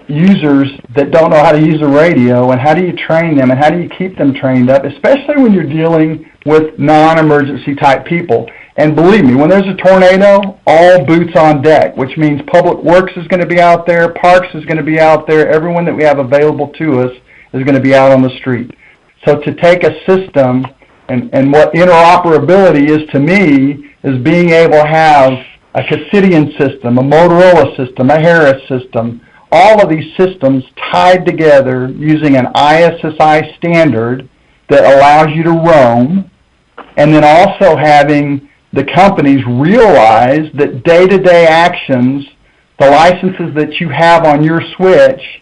users that don't know how to use a radio, and how do you train them, and how do you keep them trained up, especially when you're dealing with non-emergency type people. And believe me, when there's a tornado, all boots on deck, which means Public Works is going to be out there, Parks is going to be out there, everyone that we have available to us is going to be out on the street. So to take a system, and what interoperability is to me, is being able to have a Cassidian system, a Motorola system, a Harris system, all of these systems tied together using an ISSI standard that allows you to roam, and then also having the companies realize that day-to-day actions, the licenses that you have on your switch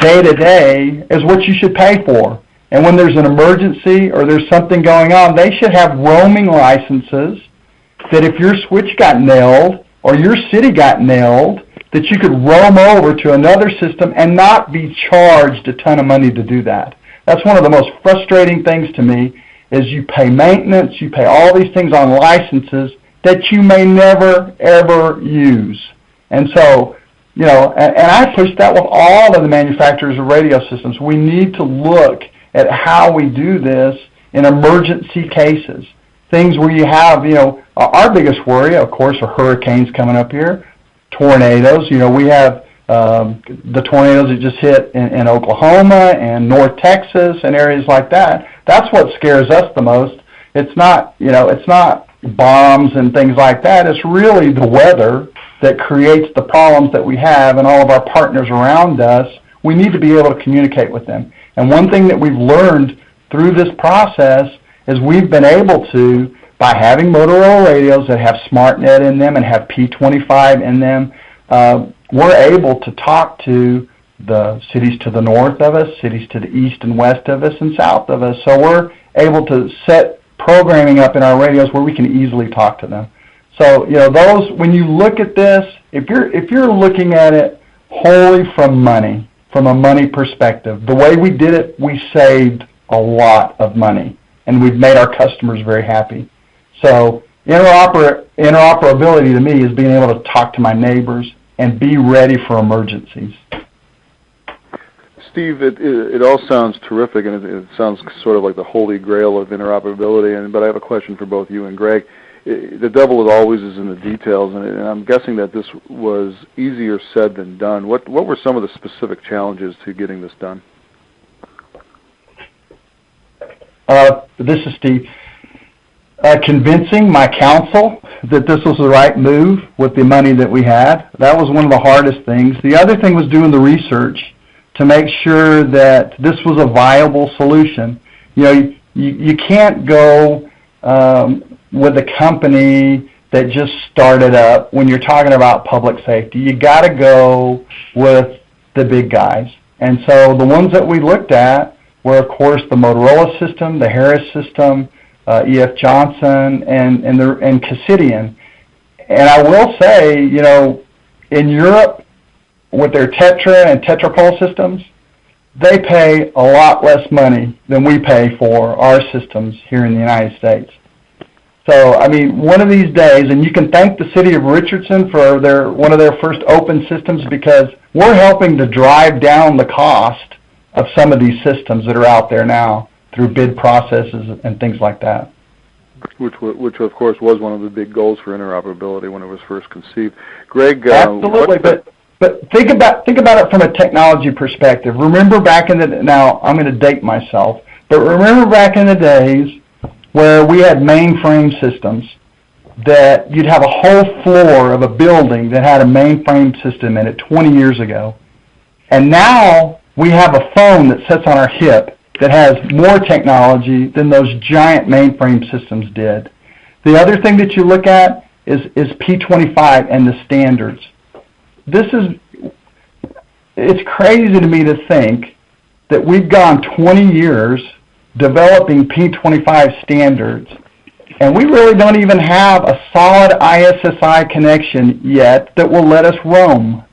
day-to-day is what you should pay for. And when there's an emergency or there's something going on, they should have roaming licenses that if your switch got nailed or your city got nailed, that you could roam over to another system and not be charged a ton of money to do that. That's one of the most frustrating things to me, is you pay maintenance, you pay all these things on licenses that you may never, ever use. And so, and I push that with all of the manufacturers of radio systems. We need to look at how we do this in emergency cases. Things where you have, our biggest worry, of course, are hurricanes coming up here, tornadoes. We have the tornadoes that just hit in Oklahoma and North Texas and areas like that. That's what scares us the most. It's not, it's not bombs and things like that. It's really the weather that creates the problems that we have, and all of our partners around us. We need to be able to communicate with them. And one thing that we've learned through this process is we've been able to, by having Motorola radios that have SmartNet in them and have P25 in them, we're able to talk to the cities to the north of us, cities to the east and west of us, and south of us. So we're able to set programming up in our radios where we can easily talk to them. So, those, when you look at this, if you're looking at it wholly from a money perspective, the way we did it, we saved a lot of money, and we've made our customers very happy. So interoperability to me is being able to talk to my neighbors and be ready for emergencies. Steve, it all sounds terrific, and it sounds sort of like the holy grail of interoperability. But I have a question for both you and Greg. The devil, as always, is in the details, and I'm guessing that this was easier said than done. What were some of the specific challenges to getting this done? This is Steve. Convincing my council that this was the right move with the money that we had. That was one of the hardest things. The other thing was doing the research to make sure that this was a viable solution. You can't go with a company that just started up when you're talking about public safety. You got to go with the big guys. And so the ones that we looked at were, of course, the Motorola system, the Harris system, E.F. Johnson, and Cassidian. And I will say, in Europe, with their Tetra and Tetrapol systems, they pay a lot less money than we pay for our systems here in the United States. So, one of these days, and you can thank the city of Richardson for one of their first open systems, because we're helping to drive down the cost of some of these systems that are out there now through bid processes and things like that. Which of course was one of the big goals for interoperability when it was first conceived. Greg, absolutely, but think about it from a technology perspective. Remember back in the, now I'm going to date myself, but remember back in the days where we had mainframe systems that you'd have a whole floor of a building that had a mainframe system in it 20 years ago. And now we have a phone that sits on our hip that has more technology than those giant mainframe systems did. The other thing that you look at is P25 and the standards. It's crazy to me to think that we've gone 20 years developing P25 standards, and we really don't even have a solid ISSI connection yet that will let us roam.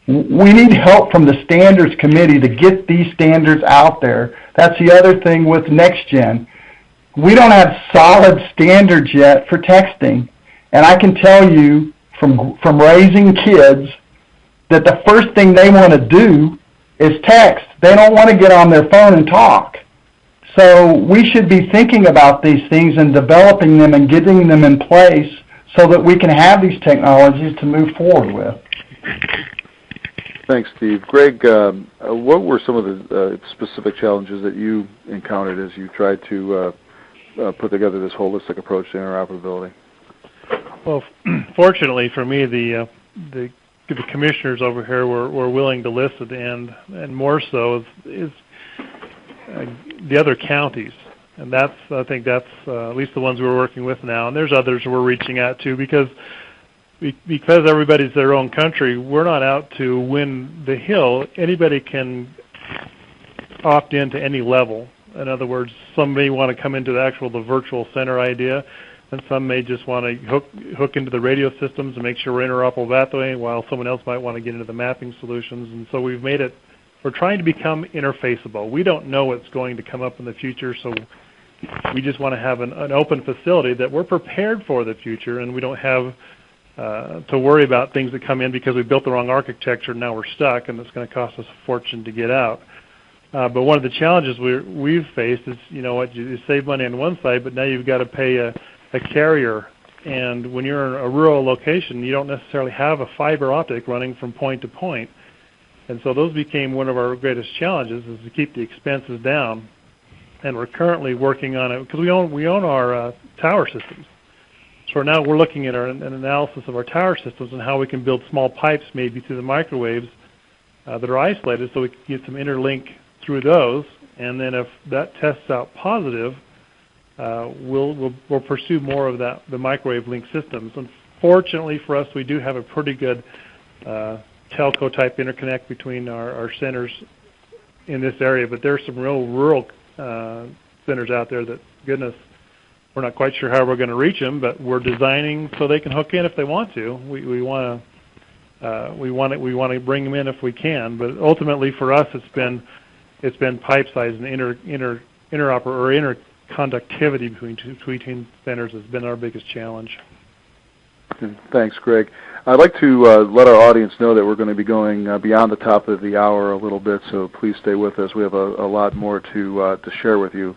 We need help from the Standards Committee to get these standards out there. That's the other thing with NextGen. We don't have solid standards yet for texting. And I can tell you from raising kids that the first thing they want to do is text. They don't want to get on their phone and talk. So we should be thinking about these things and developing them and getting them in place so that we can have these technologies to move forward with. Thanks, Steve. Greg, what were some of the specific challenges that you encountered as you tried to put together this holistic approach to interoperability? Well, fortunately for me, the commissioners over here were willing to listen, and more so is the other counties, and I think that's at least the ones we're working with now. And there's others we're reaching out to because everybody's their own country. We're not out to win the hill. Anybody can opt into any level. In other words, some may want to come into the virtual center idea, and some may just want to hook into the radio systems and make sure we're interoperable that way, while someone else might want to get into the mapping solutions. And so we've made it, we're trying to become interfaceable. We don't know what's going to come up in the future, so we just want to have an open facility that we're prepared for the future, and we don't have to worry about things that come in because we built the wrong architecture and now we're stuck, and it's going to cost us a fortune to get out. But one of the challenges we've faced is, you save money on one side, but now you've got to pay a carrier. And when you're in a rural location, you don't necessarily have a fiber optic running from point to point. And so those became one of our greatest challenges, is to keep the expenses down. And we're currently working on it because we own our tower systems. So now we're looking at an analysis of our tower systems and how we can build small pipes maybe through the microwaves that are isolated, so we can get some interlink through those. And then if that tests out positive, we'll pursue more of the microwave link systems. Unfortunately for us, we do have a pretty good telco type interconnect between our centers in this area, but there's some real rural centers out there that, goodness, we're not quite sure how we're going to reach them, but we're designing so they can hook in if they want to. We want to bring them in if we can, but ultimately for us, it's been pipe size and interconductivity between centers has been our biggest challenge. Thanks, Greg. I'd like to let our audience know that we're going to be going beyond the top of the hour a little bit, so please stay with us. We have a lot more to share with you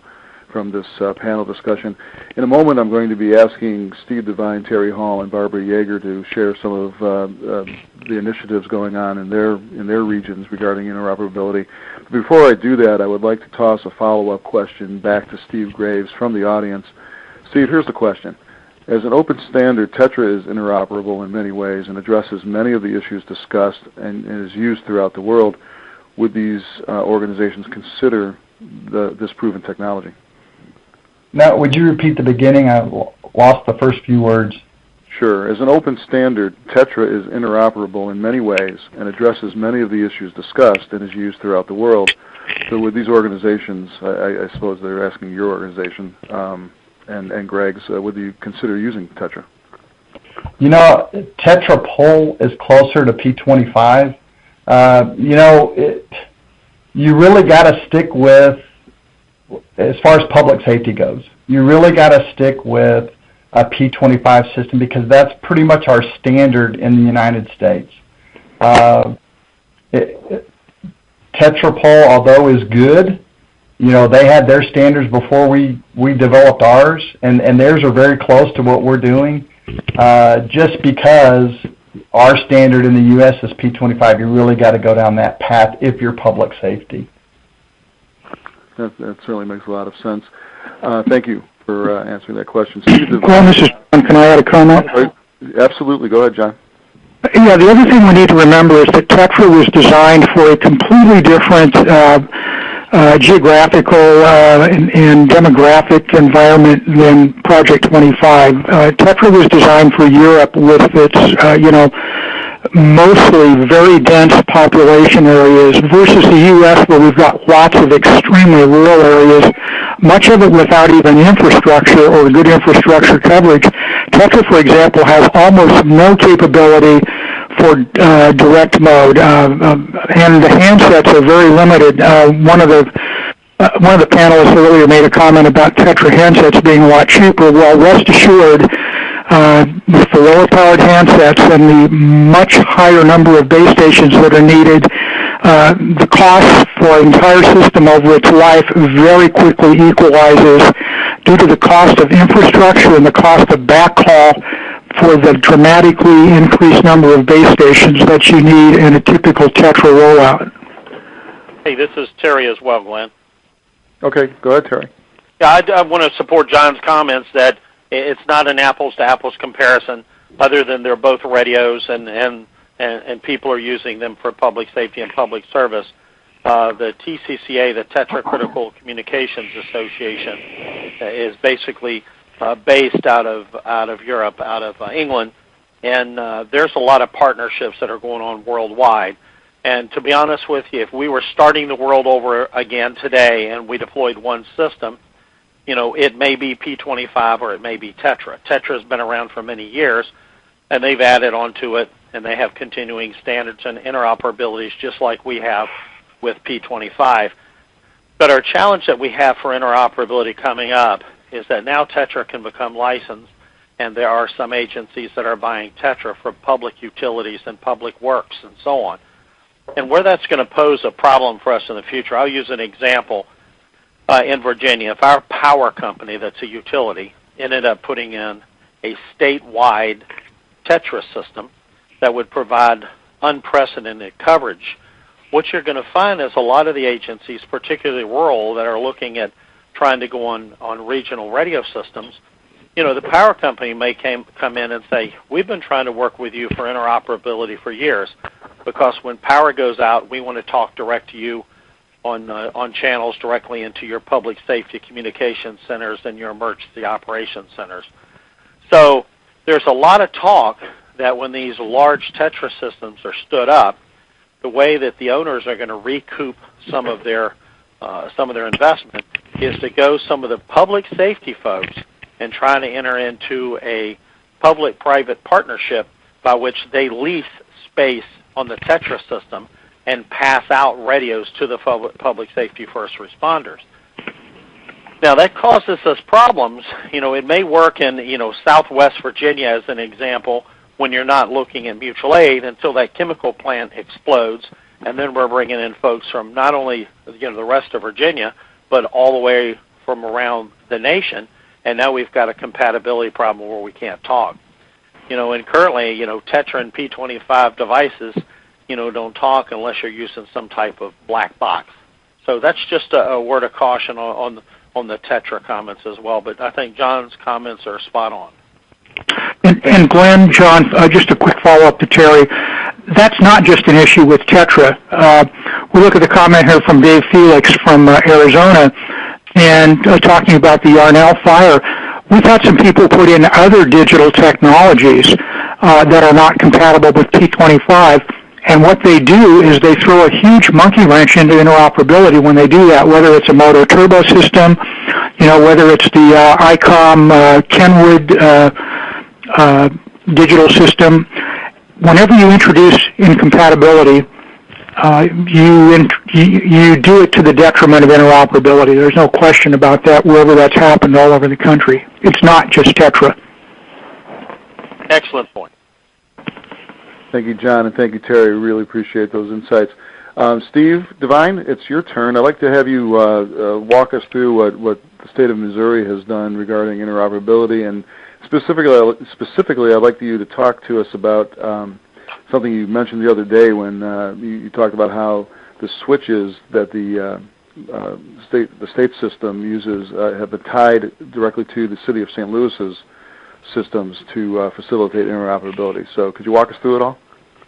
from this panel discussion. In a moment, I'm going to be asking Steve Devine, Terry Hall, and Barbara Jaeger to share some of the initiatives going on in their regions regarding interoperability. Before I do that, I would like to toss a follow-up question back to Steve Graves from the audience. Steve, here's the question. As an open standard, TETRA is interoperable in many ways and addresses many of the issues discussed and is used throughout the world. Would these organizations consider this proven technology? Now, would you repeat the beginning? I lost the first few words. Sure. As an open standard, TETRA is interoperable in many ways and addresses many of the issues discussed and is used throughout the world. So with these organizations, I suppose they're asking your organization and Greg's, would you consider using TETRA? TETRA POL is closer to P25. You really got to stick with, as far as public safety goes, you really got to stick with a P25 system because that's pretty much our standard in the United States. Tetrapol, although is good, they had their standards before we developed ours, and theirs are very close to what we're doing. Just because our standard in the U.S. is P25, you really got to go down that path if you're public safety. That certainly makes a lot of sense. Thank you for answering that question. Well, this is John. Can I add a comment? Absolutely. Go ahead, John. Yeah, the other thing we need to remember is that Tetra was designed for a completely different geographical and demographic environment than Project 25. Tetra was designed for Europe with its, mostly very dense population areas versus the U.S. where we've got lots of extremely rural areas, much of it without even infrastructure or good infrastructure coverage. Tetra, for example, has almost no capability for direct mode, and the handsets are very limited. One of the panelists earlier made a comment about Tetra handsets being a lot cheaper. Well, rest assured, with the lower powered handsets and the much higher number of base stations that are needed, the cost for an entire system over its life very quickly equalizes due to the cost of infrastructure and the cost of backhaul for the dramatically increased number of base stations that you need in a typical Tetra rollout. Hey, this is Terry as well, Glenn. Okay, go ahead, Terry. Yeah, I want to support John's comments that it's not an apples-to-apples comparison, other than they're both radios and people are using them for public safety and public service. The TCCA, the Tetra Critical Communications Association, is basically based out of Europe, out of England, and there's a lot of partnerships that are going on worldwide. And to be honest with you, if we were starting the world over again today and we deployed one system, it may be P25 or it may be Tetra. Tetra's been around for many years, and they've added onto it, and they have continuing standards and interoperabilities just like we have with P25. But our challenge that we have for interoperability coming up is that now Tetra can become licensed, and there are some agencies that are buying Tetra for public utilities and public works and so on. And where that's going to pose a problem for us in the future, I'll use an example. In Virginia, if our power company that's a utility ended up putting in a statewide Tetra system that would provide unprecedented coverage, what you're going to find is a lot of the agencies, particularly rural, that are looking at trying to go on regional radio systems, the power company may come in and say, we've been trying to work with you for interoperability for years, because when power goes out, we want to talk direct to you on channels directly into your public safety communication centers and your emergency operations centers. So there's a lot of talk that when these large Tetra systems are stood up, the way that the owners are going to recoup some of their investment is to go some of the public safety folks and try to enter into a public-private partnership by which they lease space on the Tetra system and pass out radios to the public safety first responders. Now, that causes us problems. It may work in, Southwest Virginia as an example, when you're not looking at mutual aid until that chemical plant explodes, and then we're bringing in folks from not only, the rest of Virginia, but all the way from around the nation, and now we've got a compatibility problem where we can't talk. And currently, Tetra and P25 devices, don't talk unless you're using some type of black box. So that's just a word of caution on the Tetra comments as well. But I think John's comments are spot on. And Glenn, John, just a quick follow-up to Terry. That's not just an issue with Tetra. We look at the comment here from Dave Felix from Arizona, and talking about the Yarnell fire. We've had some people put in other digital technologies that are not compatible with P25. And what they do is they throw a huge monkey wrench into interoperability when they do that, whether it's a motor turbo system, whether it's the ICOM Kenwood digital system. Whenever you introduce incompatibility, you do it to the detriment of interoperability. There's no question about that wherever that's happened all over the country. It's not just Tetra. Excellent point. Thank you, John, and thank you, Terry. Really appreciate those insights. Steve Devine, it's your turn. I'd like to have you walk us through what the state of Missouri has done regarding interoperability, and specifically, I'd like you to talk to us about something you mentioned the other day when you talked about how the switches that the state system uses have been tied directly to the city of St. Louis's systems to facilitate interoperability. So could you walk us through it all?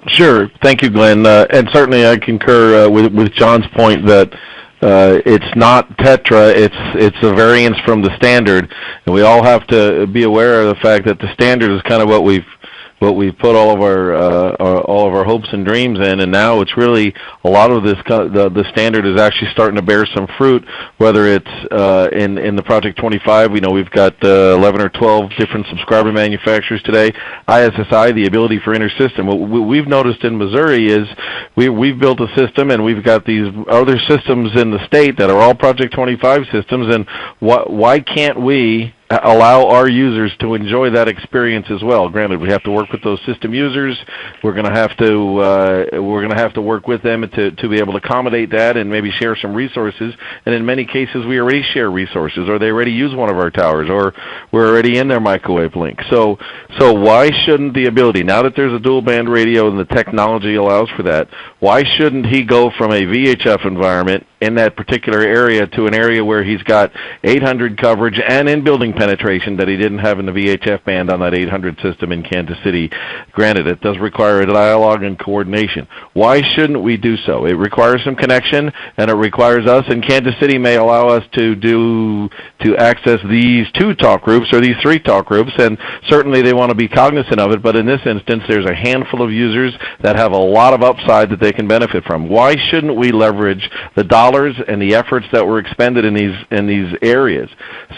Sure. Thank you, Glenn. And certainly I concur with John's point that it's not Tetra, it's a variance from the standard, and we all have to be aware of the fact that the standard is kind of what we've put all of our hopes and dreams in, and now it's really a lot of this. The standard is actually starting to bear some fruit. Whether it's in the Project 25, we know we've got 11 or 12 different subscriber manufacturers today. ISSI, the ability for intersystem. What we've noticed in Missouri is we've built a system, and we've got these other systems in the state that are all Project 25 systems. And why can't we allow our users to enjoy that experience as well? Granted, we have to work with those system users. We're going to have to work with them to be able to accommodate that and maybe share some resources. And in many cases, we already share resources, or they already use one of our towers, or we're already in their microwave link. So why shouldn't the ability, now that there's a dual band radio and the technology allows for that, why shouldn't he go from a VHF environment in that particular area to an area where he's got 800 coverage and in-building penetration that he didn't have in the VHF band on that 800 system in Kansas City? Granted, it does require a dialogue and coordination. Why shouldn't we do so? It requires some connection, and it requires us, and Kansas City may allow us to access these 2 talk groups or these 3 talk groups, and certainly they want to be cognizant of it, but in this instance, there's a handful of users that have a lot of upside that they can benefit from. Why shouldn't we leverage the dollars and the efforts that were expended in these areas?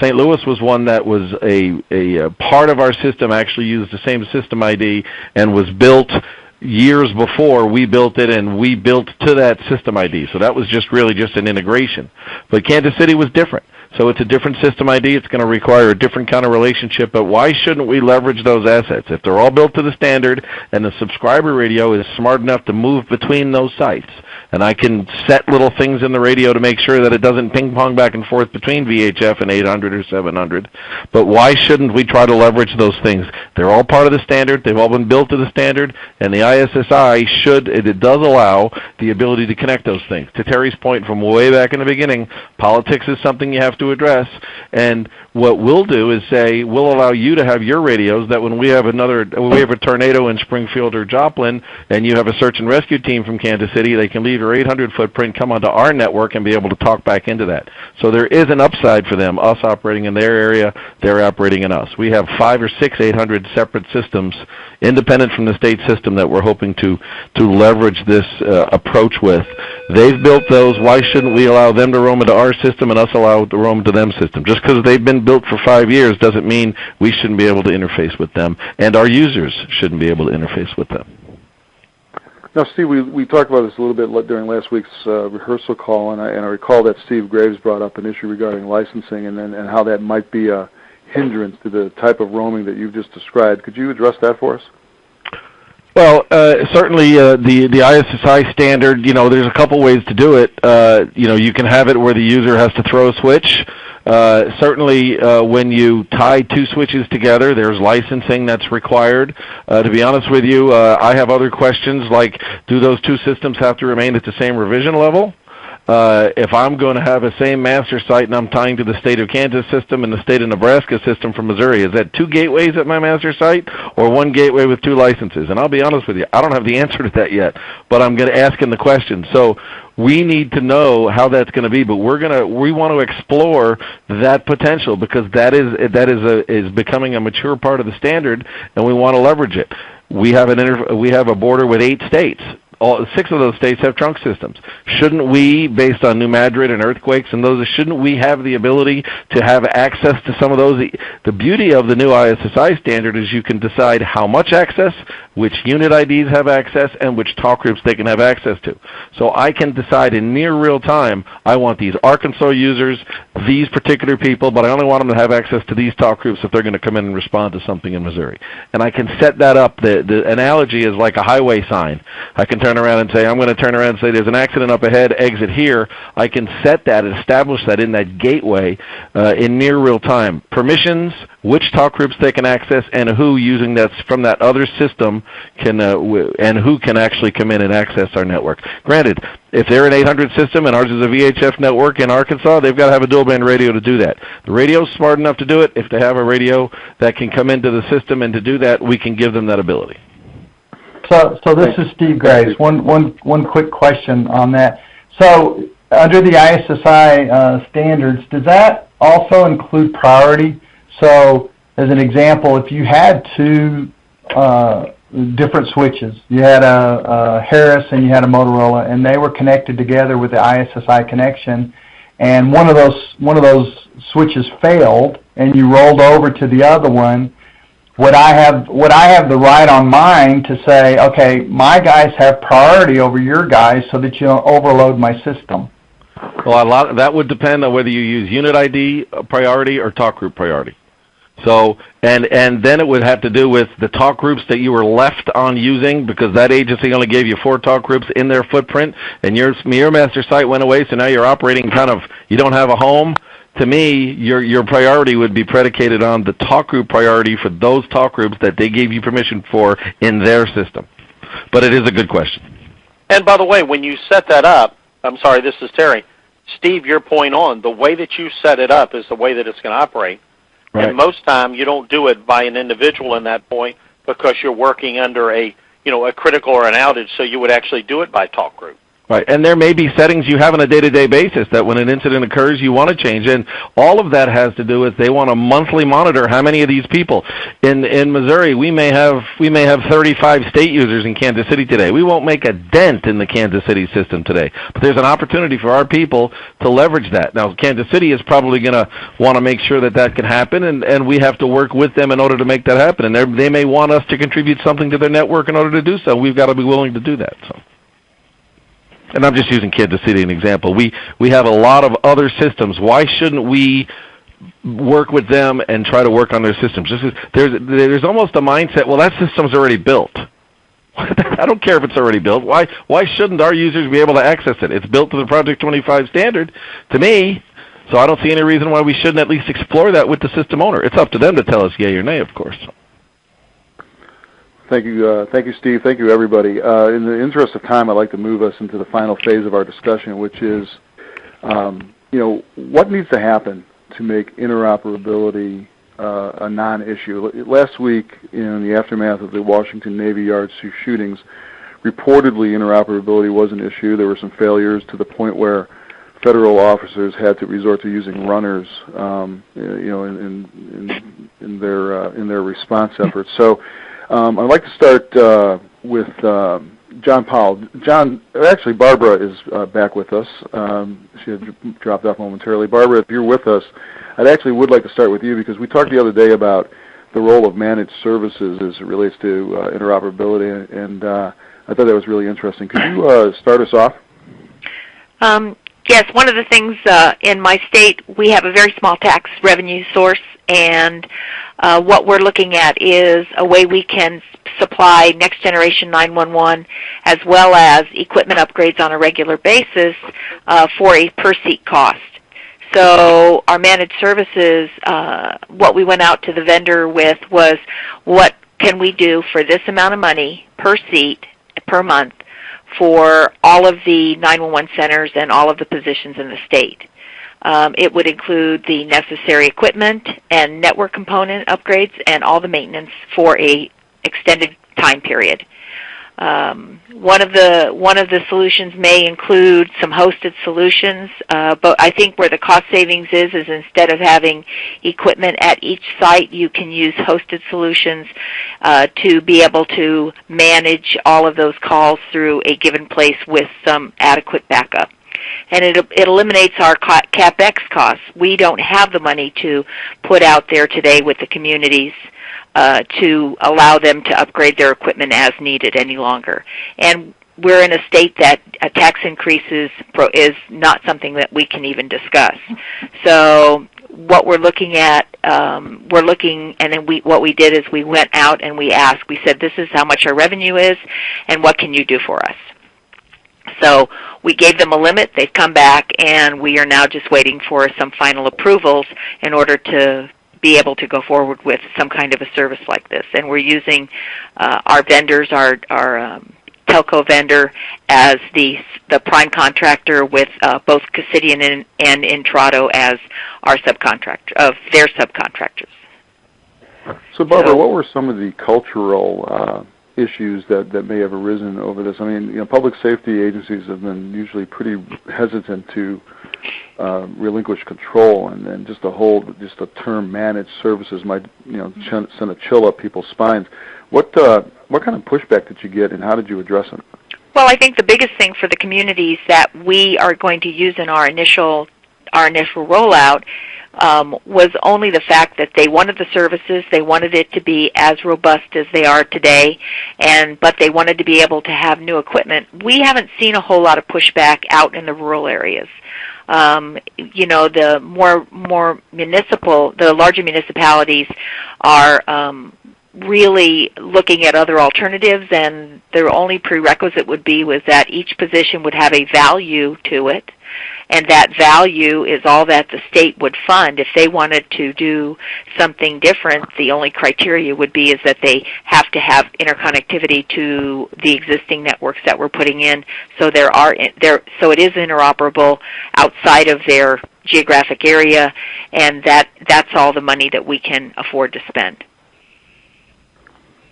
St. Louis was one that was a part of our system, actually used the same system ID and was built years before we built it, and we built to that system ID. So that was really just an integration. But Kansas City was different. So it's a different system ID. It's going to require a different kind of relationship, but why shouldn't we leverage those assets? If they're all built to the standard and the subscriber radio is smart enough to move between those sites, and I can set little things in the radio to make sure that it doesn't ping-pong back and forth between VHF and 800 or 700, but why shouldn't we try to leverage those things? They're all part of the standard. They've all been built to the standard, and the ISSI it does allow the ability to connect those things. To Terry's point from way back in the beginning, politics is something you have to address, and what we'll do is say we'll allow you to have your radios that when we have a tornado in Springfield or Joplin and you have a search and rescue team from Kansas City, they can leave your 800 footprint, come onto our network, and be able to talk back into that. So there is an upside for them, us operating in their area, they're operating in us. We have 5 or 6 800 separate systems independent from the state system that we're hoping to leverage this approach with. They've built those. Why shouldn't we allow them to roam into our system and us allow to roam to them system? Just because they've been built for 5 years doesn't mean we shouldn't be able to interface with them, and our users shouldn't be able to interface with them. Now, Steve, we talked about this a little bit during last week's rehearsal call, and I recall that Steve Graves brought up an issue regarding licensing and how that might be a hindrance to the type of roaming that you've just described. Could you address that for us? Well, certainly the ISSI standard, there's a couple ways to do it. You can have it where the user has to throw a switch. Certainly, when you tie 2 switches together, there's licensing that's required. To be honest with you, I have other questions like, do those 2 systems have to remain at the same revision level? If I'm going to have a same master site and I'm tying to the state of Kansas system and the state of Nebraska system from Missouri, is that 2 gateways at my master site or 1 gateway with 2 licenses? And I'll be honest with you, I don't have the answer to that yet, but I'm going to ask him the question. So we need to know how that's going to be, but we want to explore that potential because that is becoming a mature part of the standard, and we want to leverage it. We have a border with 8 states. 6 of those states have trunk systems. Shouldn't we, based on New Madrid and earthquakes and those, shouldn't we have the ability to have access to some of those? The beauty of the new ISSI standard is you can decide how much access, which unit IDs have access, and which talk groups they can have access to. So I can decide in near real time, I want these Arkansas users, these particular people, but I only want them to have access to these talk groups if they're going to come in and respond to something in Missouri. And I can set that up. The analogy is like a highway sign. I can turn turn around and say, I'm going to turn around and say there's an accident up ahead, exit here. I can set that and establish that in that gateway in near real time. Permissions, which talk groups they can access, and who using that from that other system can and who can actually come in and access our network. Granted, if they're an 800 system and ours is a VHF network in Arkansas, they've got to have a dual band radio to do that. The radio's smart enough to do it. If they have a radio that can come into the system and to do that, we can give them that ability. So this is Steve Graves. One quick question on that. So under the ISSI standards, does that also include priority? So as an example, if you had two different switches, you had a Harris and you had a Motorola, and they were connected together with the ISSI connection, and one of those switches failed, and you rolled over to the other one, would I have the right on mine to say, okay, my guys have priority over your guys so that you don't overload my system? Well, that would depend on whether you use unit ID priority or talk group priority. So, and then it would have to do with the talk groups that you were left on using, because that agency only gave you 4 talk groups in their footprint, and your master site went away, so now you're operating you don't have a home. To me, your priority would be predicated on the talk group priority for those talk groups that they gave you permission for in their system. But it is a good question. And by the way, when you set that up, I'm sorry, this is Terry. Steve, your point on, the way that you set it up is the way that it's going to operate. Right. And most time you don't do it by an individual in that point because you're working under a critical or an outage, so you would actually do it by talk group. Right, and there may be settings you have on a day-to-day basis that when an incident occurs you want to change, and all of that has to do with they want to monthly monitor how many of these people. In Missouri, we may have 35 state users in Kansas City today. We won't make a dent in the Kansas City system today, but there's an opportunity for our people to leverage that. Now, Kansas City is probably going to want to make sure that can happen, and we have to work with them in order to make that happen, and they may want us to contribute something to their network in order to do so. We've got to be willing to do that. So. And I'm just using Kansas City as an example. We have a lot of other systems. Why shouldn't we work with them and try to work on their systems? There's almost a mindset, well, that system's already built. I don't care if it's already built. Why shouldn't our users be able to access it? It's built to the Project 25 standard, to me, so I don't see any reason why we shouldn't at least explore that with the system owner. It's up to them to tell us yay or nay, of course. Thank you, Steve. Thank you, everybody. In the interest of time, I'd like to move us into the final phase of our discussion, which is, what needs to happen to make interoperability a non-issue. Last week, in the aftermath of the Washington Navy Yard shootings, reportedly interoperability was an issue. There were some failures to the point where federal officers had to resort to using runners, in their response efforts. So. I'd like to start with John Powell. Actually, Barbara is back with us. She had dropped off momentarily. Barbara, if you're with us, would like to start with you because we talked the other day about the role of managed services as it relates to interoperability, and I thought that was really interesting. Could you start us off? Yes, one of the things in my state, we have a very small tax revenue source, and what we're looking at is a way we can supply next generation 911 as well as equipment upgrades on a regular basis for a per seat cost. So our managed services, what we went out to the vendor with was, what can we do for this amount of money per seat per month for all of the 911 centers and all of the positions in the state. It would include the necessary equipment and network component upgrades and all the maintenance for a extended time period. One of the solutions may include some hosted solutions, but I think where the cost savings is instead of having equipment at each site, you can use hosted solutions to be able to manage all of those calls through a given place with some adequate backup. And it eliminates our CapEx costs. We don't have the money to put out there today with the communities to allow them to upgrade their equipment as needed any longer. And we're in a state that a tax increase is not something that we can even discuss. So what we're looking at, and then what we did is we went out and we asked, we said, this is how much our revenue is, and what can you do for us? So we gave them a limit, they've come back, and we are now just waiting for some final approvals in order to be able to go forward with some kind of a service like this. And we're using our vendors, our telco vendor, as the prime contractor, with both Cassidian and Intrado as our their subcontractors. So Barbara, what were some of the cultural issues that may have arisen over this? I mean, public safety agencies have been usually pretty hesitant to relinquish control, and just the term managed services might send a chill up people's spines. What kind of pushback did you get, and how did you address it? Well, I think the biggest thing for the communities that we are going to use in our initial rollout was only the fact that they wanted the services, they wanted it to be as robust as they are today, but they wanted to be able to have new equipment. We haven't seen a whole lot of pushback out in the rural areas. The the larger municipalities are really looking at other alternatives, and their only prerequisite was that each position would have a value to it, and that value is all that the state would fund. If they wanted to do something different, the only criteria would be is that they have to have interconnectivity to the existing networks that we're putting in, so so it is interoperable outside of their geographic area, and that's all the money that we can afford to spend.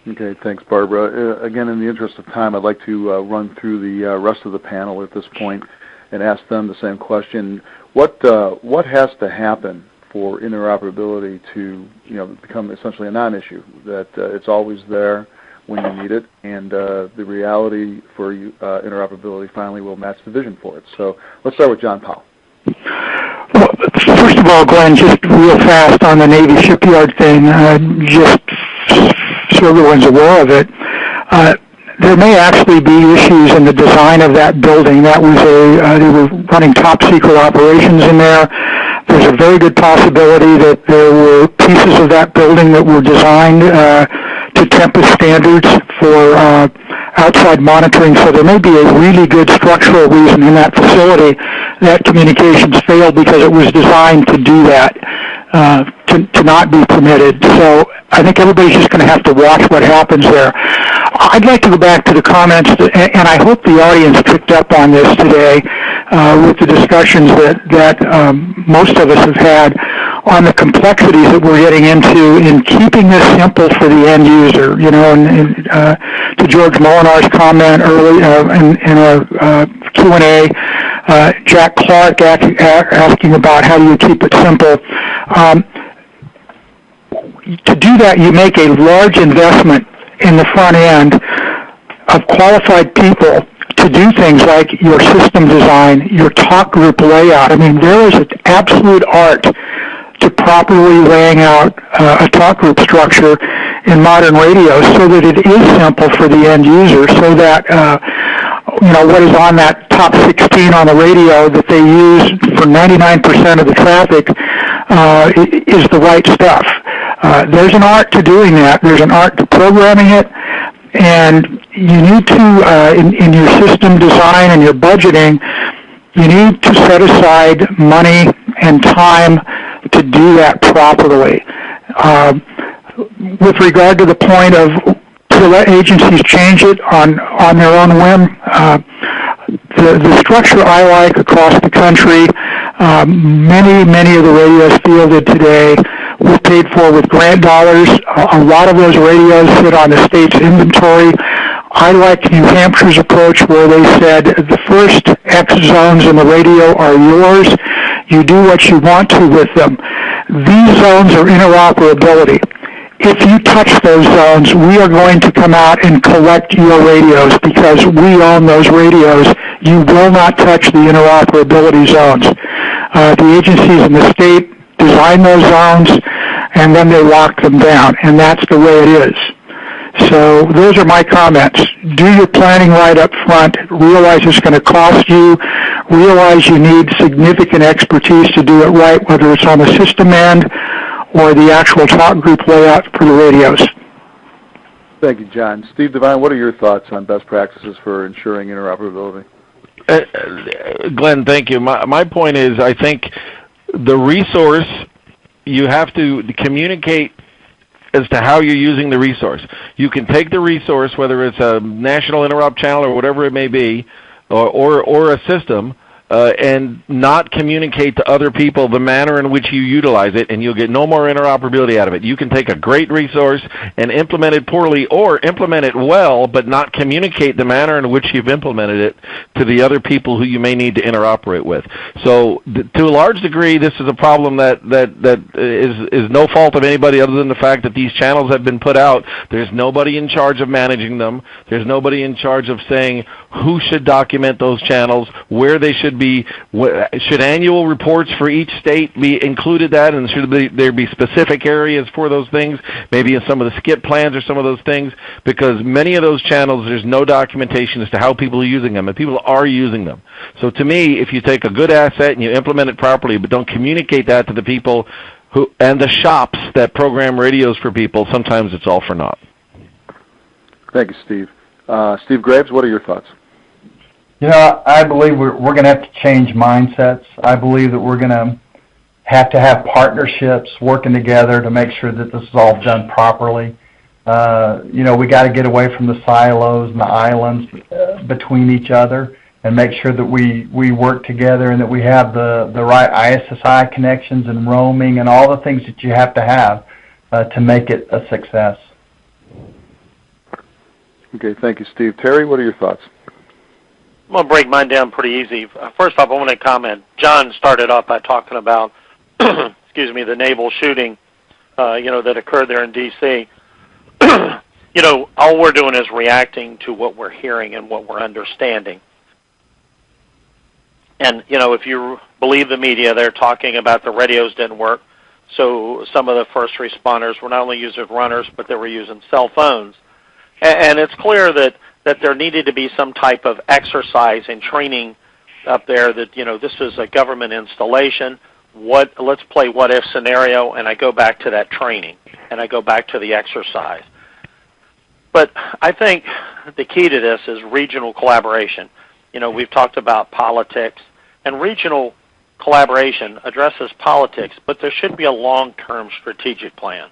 Okay, thanks, Barbara. Again, in the interest of time, I'd like to run through the rest of the panel at this point and ask them the same question. What has to happen for interoperability to become essentially a non-issue, that it's always there when you need it, and the reality for interoperability finally will match the vision for it? So let's start with John Powell. Well, first of all, Glenn, just real fast on the Navy shipyard thing, just so everyone's aware of it. There may actually be issues in the design of that building. That was they were running top secret operations in there. There's a very good possibility that there were pieces of that building that were designed to Tempest standards for outside monitoring. So there may be a really good structural reason in that facility that communications failed, because it was designed to do that, to not be permitted. So I think everybody's just going to have to watch what happens there. I'd like to go back to the comments, and I hope the audience picked up on this today with the discussions that most of us have had on the complexities that we're getting into in keeping this simple for the end user. And to George Molinar's comment early in our Q&A, Jack Clark asking about how do you keep it simple. To do that, you make a large investment in the front end of qualified people to do things like your system design, your talk group layout. I mean, there is an absolute art to properly laying out a talk group structure in modern radio so that it is simple for the end user, so that what is on that top 16 on the radio that they use for 99% of the traffic is the right stuff. There's an art to doing that. There's an art to programming it, and you need to, in your system design and your budgeting, you need to set aside money and time to do that properly. With regard to the point of to let agencies change it on their own whim, the structure I like across the country, many of the radios fielded today were paid for with grant dollars. A lot of those radios sit on the state's inventory. I like New Hampshire's approach, where they said the first X zones in the radio are yours. You do what you want to with them. These zones are interoperability. If you touch those zones, we are going to come out and collect your radios because we own those radios. You will not touch the interoperability zones. The agencies in the state design those zones, and then they lock them down, and that's the way it is. So those are my comments. Do your planning right up front. Realize it's going to cost you. Realize you need significant expertise to do it right, whether it's on the system end or the actual talk group layout for the radios. Thank you, John. Steve Devine, what are your thoughts on best practices for ensuring interoperability? Glenn, thank you. My point is, I think the resource, you have to communicate as to how you're using the resource. You can take the resource, whether it's a national interop channel or whatever it may be, or a system, and not communicate to other people the manner in which you utilize it, and you'll get no more interoperability out of it. You can take a great resource and implement it poorly, or implement it well, but not communicate the manner in which you've implemented it to the other people who you may need to interoperate with. So, to a large degree, this is a problem that is no fault of anybody other than the fact that these channels have been put out. There's nobody in charge of managing them. There's nobody in charge of saying who should document those channels, where they should be. Should annual reports for each state be included that, and should there be specific areas for those things, maybe in some of the skip plans or some of those things, because many of those channels, there's no documentation as to how people are using them, and people are using them. So to me, if you take a good asset and you implement it properly, but don't communicate that to the people and the shops that program radios for people, sometimes it's all for naught. Thank you, Steve. Steve Graves, what are your thoughts? You know, I believe we're going to have to change mindsets. I believe that we're going to have partnerships working together to make sure that this is all done properly. You know, we got to get away from the silos and the islands between each other, and make sure that we work together, and that we have the right ISSI connections and roaming and all the things that you have to make it a success. Okay, thank you, Steve. Terry, what are your thoughts? I'm going to break mine down pretty easy. First off, I want to comment. John started off by talking about, excuse me, the naval shooting, that occurred there in D.C. All we're doing is reacting to what we're hearing and what we're understanding. And, if you believe the media, they're talking about the radios didn't work. So some of the first responders were not only using runners, but they were using cell phones. And it's clear that there needed to be some type of exercise and training up there that, this is a government installation. Let's play what-if scenario, and I go back to that training, and I go back to the exercise. But I think the key to this is regional collaboration. We've talked about politics, and regional collaboration addresses politics, but there should be a long-term strategic plan.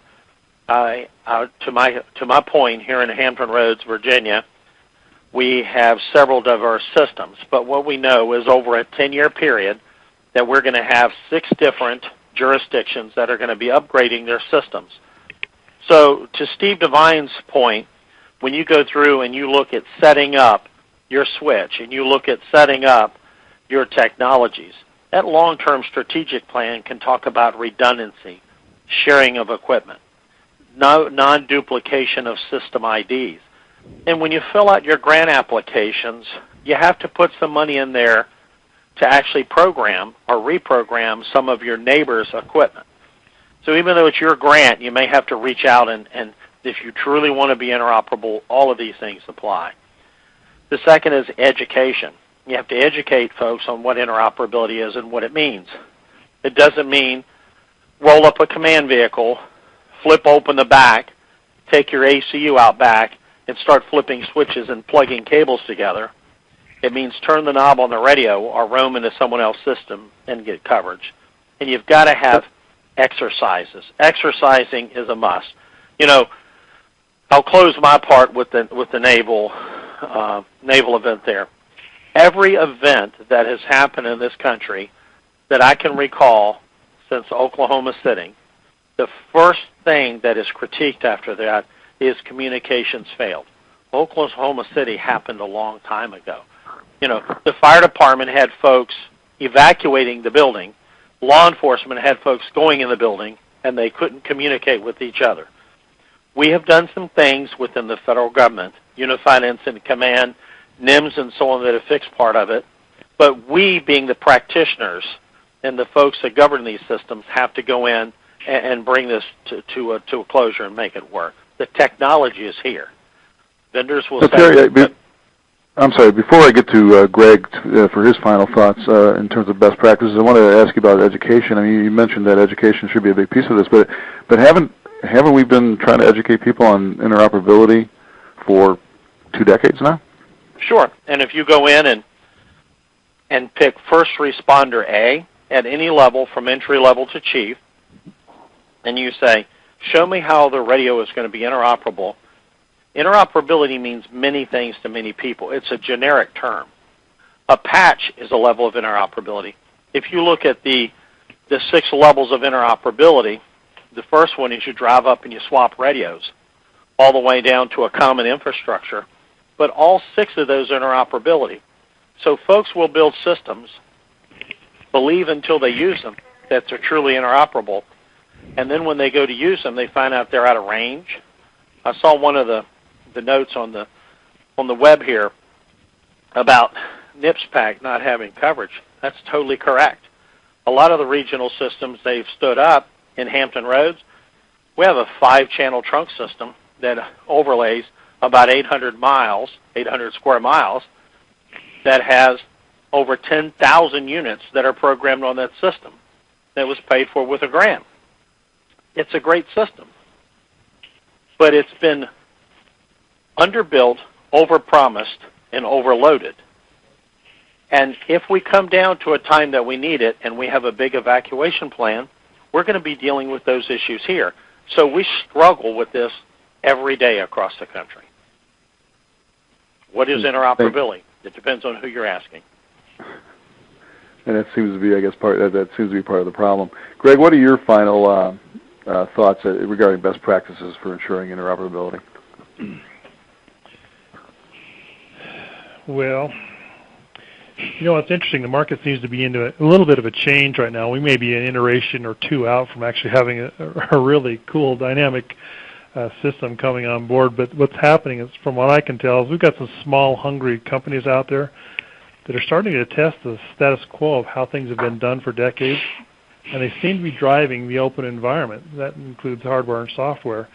To my point, here in Hampton Roads, Virginia, we have several diverse systems, but what we know is over a 10-year period that we're going to have 6 different jurisdictions that are going to be upgrading their systems. So to Steve Devine's point, when you go through and you look at setting up your switch and you look at setting up your technologies, that long-term strategic plan can talk about redundancy, sharing of equipment, non-duplication of system IDs. And when you fill out your grant applications, you have to put some money in there to actually program or reprogram some of your neighbor's equipment. So even though it's your grant, you may have to reach out and if you truly want to be interoperable, all of these things apply. The second is education. You have to educate folks on what interoperability is and what it means. It doesn't mean roll up a command vehicle, flip open the back, take your ACU out back, and start flipping switches and plugging cables together. It means turn the knob on the radio or roam into someone else's system and get coverage. And you've got to have exercises. Exercising is a must. I'll close my part with the naval event there. Every event that has happened in this country that I can recall since Oklahoma City, the first thing that is critiqued after that is communications failed. Oklahoma City happened a long time ago. The fire department had folks evacuating the building. Law enforcement had folks going in the building, and they couldn't communicate with each other. We have done some things within the federal government, Unified Incident Command, NIMS, and so on that have fixed part of it. But we, being the practitioners and the folks that govern these systems, have to go in and bring this to a closure and make it work. The technology is here. Vendors will say... I'm sorry, before I get to Greg for his final thoughts in terms of best practices, I wanted to ask you about education. I mean, you mentioned that education should be a big piece of this, but haven't we been trying to educate people on interoperability for 2 decades now? Sure. And if you go in and and pick first responder A at any level from entry level to chief, and you say, show me how the radio is going to be interoperable. Interoperability means many things to many people. It's a generic term. A patch is a level of interoperability. If you look at the 6 levels of interoperability, the first one is you drive up and you swap radios all the way down to a common infrastructure, but all 6 of those are interoperability. So folks will build systems, believe until they use them that they're truly interoperable, and then when they go to use them, they find out they're out of range. I saw one of the notes on the web here about NPSTC not having coverage. That's totally correct. A lot of the regional systems they've stood up in Hampton Roads, we have a 5-channel trunk system that overlays about 800 square miles, that has over 10,000 units that are programmed on that system that was paid for with a grant. It's a great system, but it's been underbuilt, overpromised, and overloaded. And if we come down to a time that we need it and we have a big evacuation plan, we're going to be dealing with those issues here. So we struggle with this every day across the country. What is interoperability? It depends on who you're asking. And that seems to be, I guess, that seems to be part of the problem. Greg, what are your final thoughts regarding best practices for ensuring interoperability? Well, you know, it's interesting. The market seems to be into a little bit of a change right now. We may be an iteration or 2 out from actually having a really cool, dynamic system coming on board. But what's happening is, from what I can tell, is we've got some small, hungry companies out there that are starting to test the status quo of how things have been done for decades, and they seem to be driving the open environment. That includes hardware and software.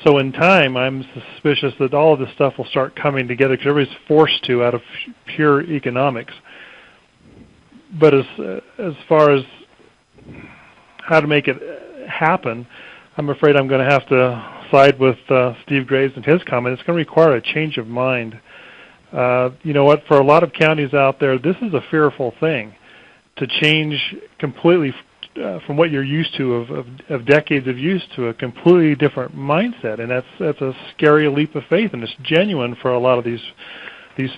So in time, I'm suspicious that all of this stuff will start coming together because everybody's forced to out of pure economics. But as far as how to make it happen, I'm afraid I'm going to have to side with Steve Graves and his comment. It's going to require a change of mind. You know what? For a lot of counties out there, this is a fearful thing, to change completely from what you're used to of decades of use to a completely different mindset, and that's a scary leap of faith, and it's genuine for a lot of these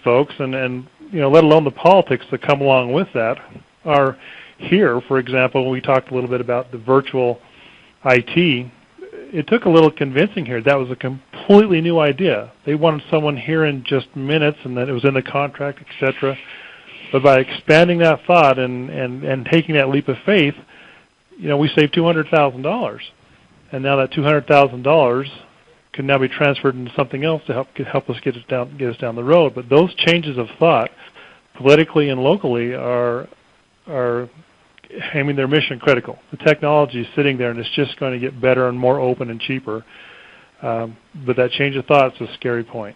folks, and you know, let alone the politics that come along with that are here. For example, when we talked a little bit about the virtual IT, it took a little convincing here. That was a completely new idea. They wanted someone here in just minutes, and that it was in the contract, etc. But by expanding that thought and taking that leap of faith, you know, we saved $200,000, and now that $200,000 can now be transferred into something else to help us get us down the road. But those changes of thought, politically and locally, are I mean, they're mission critical. The technology is sitting there, and it's just going to get better and more open and cheaper. But that change of thought is a scary point.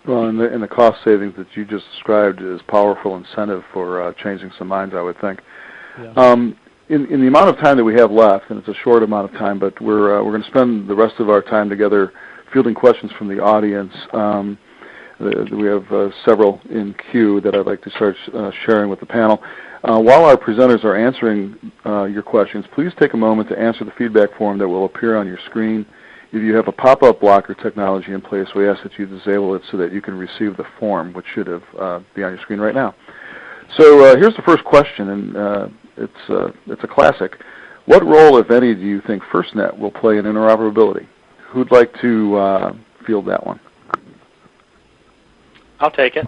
Well, and the cost savings that you just described is powerful incentive for changing some minds, I would think. Yeah. In the amount of time that we have left, and it's a short amount of time, but we're going to spend the rest of our time together fielding questions from the audience. We have several in queue that I'd like to start sharing with the panel. While our presenters are answering your questions, please take a moment to answer the feedback form that will appear on your screen. If you have a pop-up blocker technology in place, we ask that you disable it so that you can receive the form, which should be on your screen right now. So here's the first question, and it's a classic. What role, if any, do you think FirstNet will play in interoperability? Who'd like to field that one? I'll take it.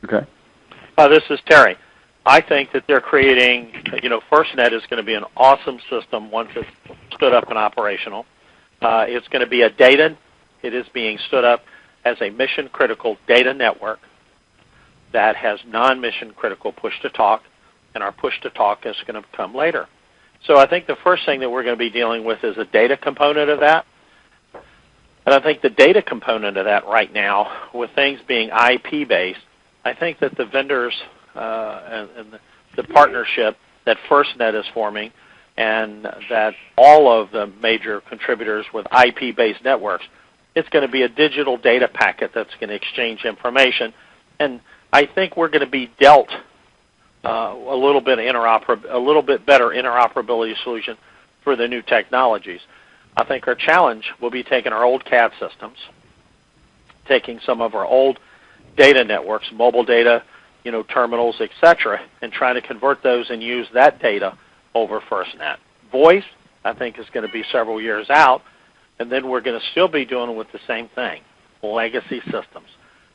Okay. This is Terry. I think that they're creating, you know, FirstNet is going to be an awesome system once it's stood up and operational. It's going to be it is being stood up as a mission-critical data network that has non-mission critical push-to-talk, and our push-to-talk is going to come later. So I think the first thing that we're going to be dealing with is a data component of that. And I think the data component of that right now, with things being IP-based, I think that the vendors and the partnership that FirstNet is forming, and that all of the major contributors with IP-based networks, it's going to be a digital data packet that's going to exchange information. And I think we're going to be dealt a little bit better interoperability solution for the new technologies. I think our challenge will be taking our old CAD systems, taking some of our old data networks, mobile data, terminals, etc., and trying to convert those and use that data over FirstNet. Voice, I think, is going to be several years out, and then we're going to still be dealing with the same thing, legacy systems.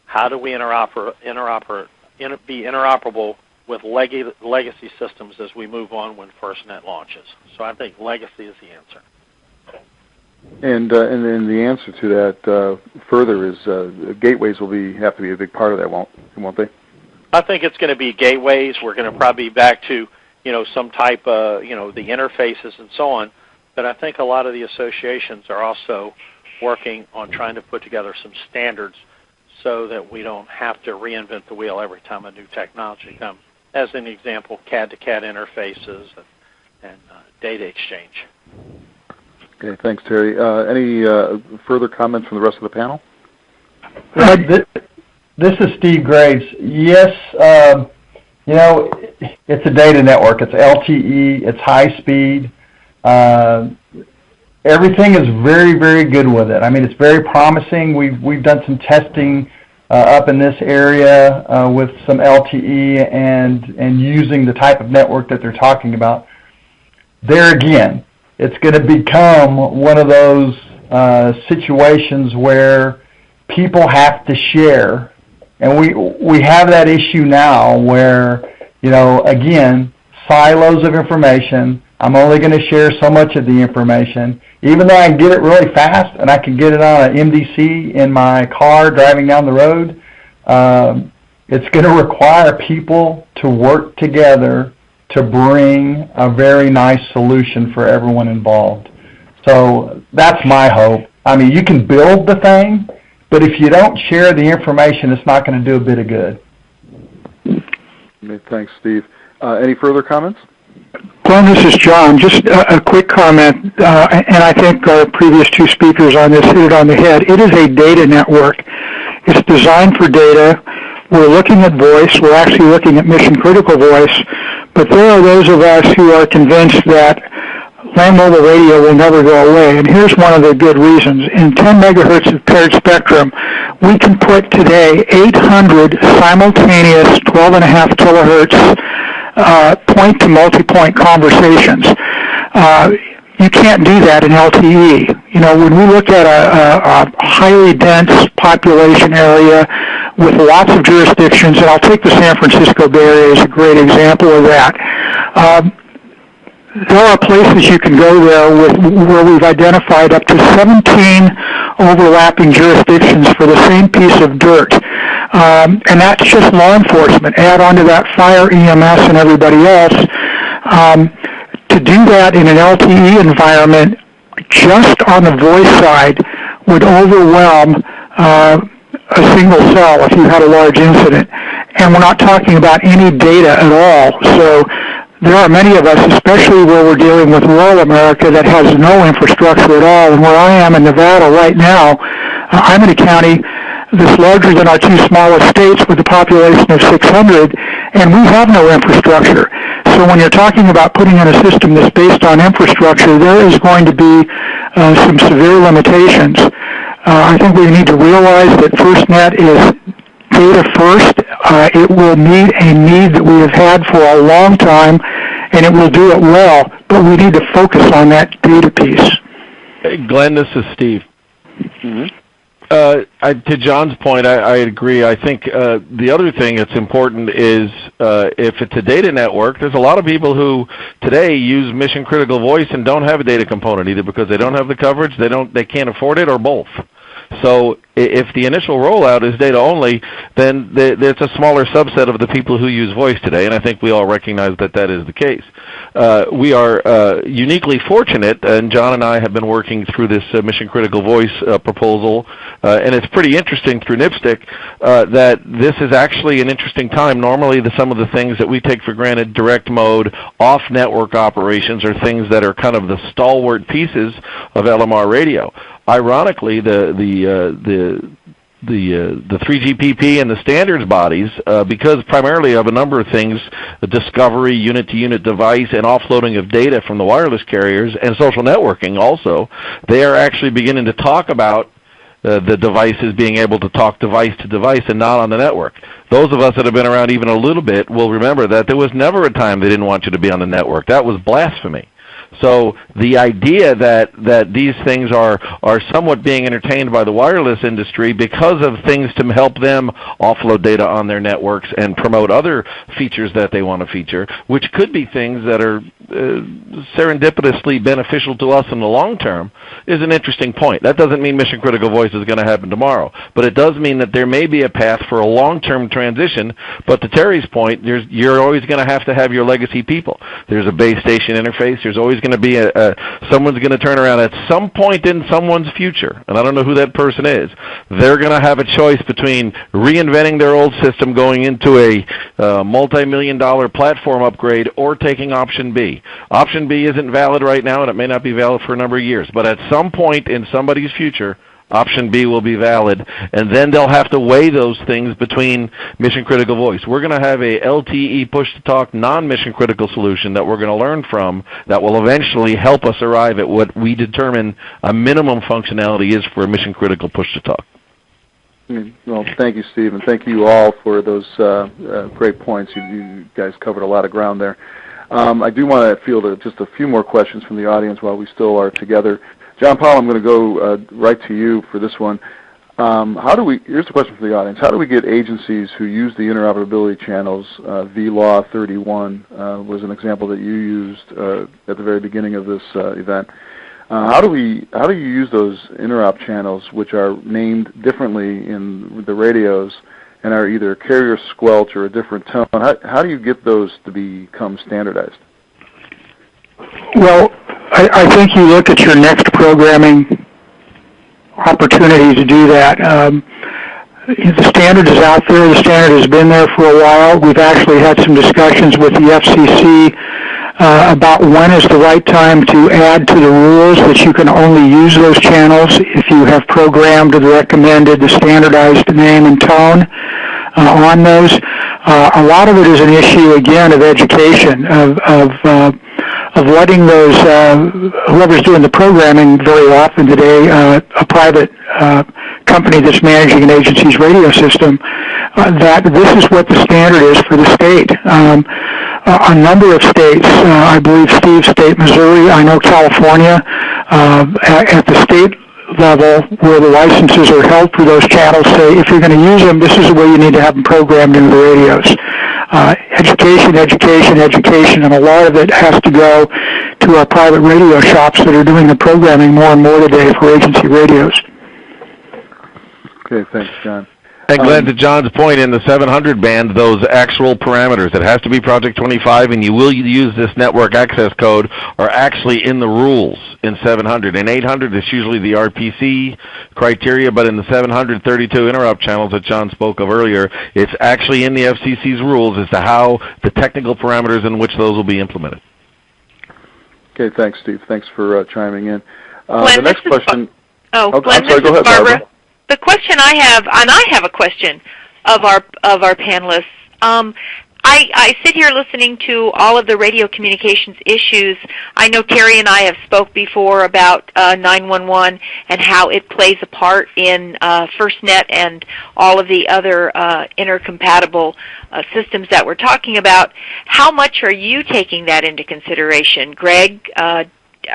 How do we be interoperable with legacy systems as we move on when FirstNet launches? So I think legacy is the answer. And then the answer to that further is gateways will have to be a big part of that, won't they? I think it's going to be gateways. We're going to probably be back to some type of the interfaces and so on. But I think a lot of the associations are also working on trying to put together some standards so that we don't have to reinvent the wheel every time a new technology comes. As an example, CAD-to-CAD interfaces and data exchange. Okay, thanks, Terry. Any further comments from the rest of the panel? This is Steve Graves. Yes, it's a data network. It's LTE. It's high speed. Everything is very, very good with it. I mean, it's very promising. We've done some testing up in this area with some LTE and using the type of network that they're talking about. There again, it's going to become one of those situations where people have to share, and we have that issue now where again, silos of information. I'm only going to share so much of the information, even though I can get it really fast and I can get it on an MDC in my car driving down the road. It's going to require people to work together to bring a very nice solution for everyone involved. So that's my hope. I mean, you can build the thing, but if you don't share the information, it's not going to do a bit of good. Thanks, Steve. Any further comments? Glenn, this is John. Just a quick comment, and I think our previous two speakers on this hit it on the head. It is a data network. It's designed for data. We're looking at voice. We're actually looking at mission-critical voice. But there are those of us who are convinced that land mobile radio will never go away. And here's one of the good reasons. In 10 megahertz of paired spectrum, we can put today 800 simultaneous 12.5 kilohertz point-to-multipoint conversations. You can't do that in LTE. When we look at a highly dense population area with lots of jurisdictions, and I'll take the San Francisco Bay Area as a great example of that, there are places you can go there where we've identified up to 17 overlapping jurisdictions for the same piece of dirt. And that's just law enforcement. Add on to that fire, EMS, and everybody else. To do that in an LTE environment, just on the voice side, would overwhelm a single cell if you had a large incident. And we're not talking about any data at all. So there are many of us, especially where we're dealing with rural America, that has no infrastructure at all. And where I am in Nevada right now, I'm in a county that's larger than our two smallest states with a population of 600, and we have no infrastructure. So when you're talking about putting in a system that's based on infrastructure, there is going to be some severe limitations. I think we need to realize that FirstNet is data first. It will meet a need that we have had for a long time, and it will do it well, but we need to focus on that data piece. Hey, Glenn, this is Steve. Mm-hmm. To John's point, I agree. I think the other thing that's important is if it's a data network, there's a lot of people who today use mission-critical voice and don't have a data component, either because they don't have the coverage, they can't afford it, or both. So if the initial rollout is data only, then it's a smaller subset of the people who use voice today, and I think we all recognize that that is the case. We are uniquely fortunate, and John and I have been working through this mission-critical voice proposal, and it's pretty interesting through NPSTC that this is actually an interesting time. Normally, some of the things that we take for granted, direct mode, off-network operations, are things that are kind of the stalwart pieces of LMR radio. Ironically, the the 3GPP and the standards bodies, because primarily of a number of things, the discovery, unit-to-unit device, and offloading of data from the wireless carriers, and social networking also, they are actually beginning to talk about the devices being able to talk device to device and not on the network. Those of us that have been around even a little bit will remember that there was never a time they didn't want you to be on the network. That was blasphemy. So the idea that these things are somewhat being entertained by the wireless industry because of things to help them offload data on their networks and promote other features that they want to feature, which could be things that are serendipitously beneficial to us in the long term, is an interesting point. That doesn't mean mission critical voice is going to happen tomorrow, but it does mean that there may be a path for a long-term transition. But to Terry's point, you're always going to have your legacy people. There's a base station interface. There's always going to be someone's going to turn around at some point in someone's future, and I don't know who that person is. They're going to have a choice between reinventing their old system, going into a multi-million-dollar platform upgrade, or taking option B. Option B isn't valid right now, and it may not be valid for a number of years, but at some point in somebody's future, option B will be valid, and then they'll have to weigh those things between mission-critical voice. We're going to have a LTE push-to-talk non-mission critical solution that we're going to learn from that will eventually help us arrive at what we determine a minimum functionality is for a mission-critical push-to-talk. Well, thank you, Steve, and thank you all for those great points. You guys covered a lot of ground there. I do want to field just a few more questions from the audience while we still are together. John Powell, I'm going to go right to you for this one. Here's the question from the audience. How do we get agencies who use the interoperability channels, VLaw 31 was an example that you used at the very beginning of this event. How do you use those interop channels, which are named differently in the radios and are either carrier squelch or a different tone? How do you get those to become standardized? Well, I think you look at your next programming opportunity to do that. The standard is out there. The standard has been there for a while. We've actually had some discussions with the FCC about when is the right time to add to the rules that you can only use those channels if you have programmed the recommended, the standardized name and tone on those. A lot of it is an issue, again, of education, of letting those, whoever's doing the programming very often today, a private company that's managing an agency's radio system, that this is what the standard is for the state. A number of states, I believe Steve's state, Missouri, I know California, at the state level where the licenses are held for those channels say if you're going to use them, this is the way you need to have them programmed into the radios. Education, and a lot of it has to go to our private radio shops that are doing the programming more and more today for agency radios. Okay, thanks, John. And Glenn, to John's point, in the 700 band, those actual parameters, it has to be Project 25, and you will use this network access code, are actually in the rules in 700. In 800, it's usually the RPC criteria, but in the 732 interop channels that John spoke of earlier, it's actually in the FCC's rules as to how the technical parameters in which those will be implemented. Okay, thanks, Steve. Thanks for chiming in. Glenn, the next question. Glenn, I'm sorry, go ahead, Barbara. The question I have, and I have a question of our panelists. I sit here listening to all of the radio communications issues. I know Terry and I have spoke before about 911 and how it plays a part in FirstNet and all of the other intercompatible systems that we're talking about. How much are you taking that into consideration, Greg? Are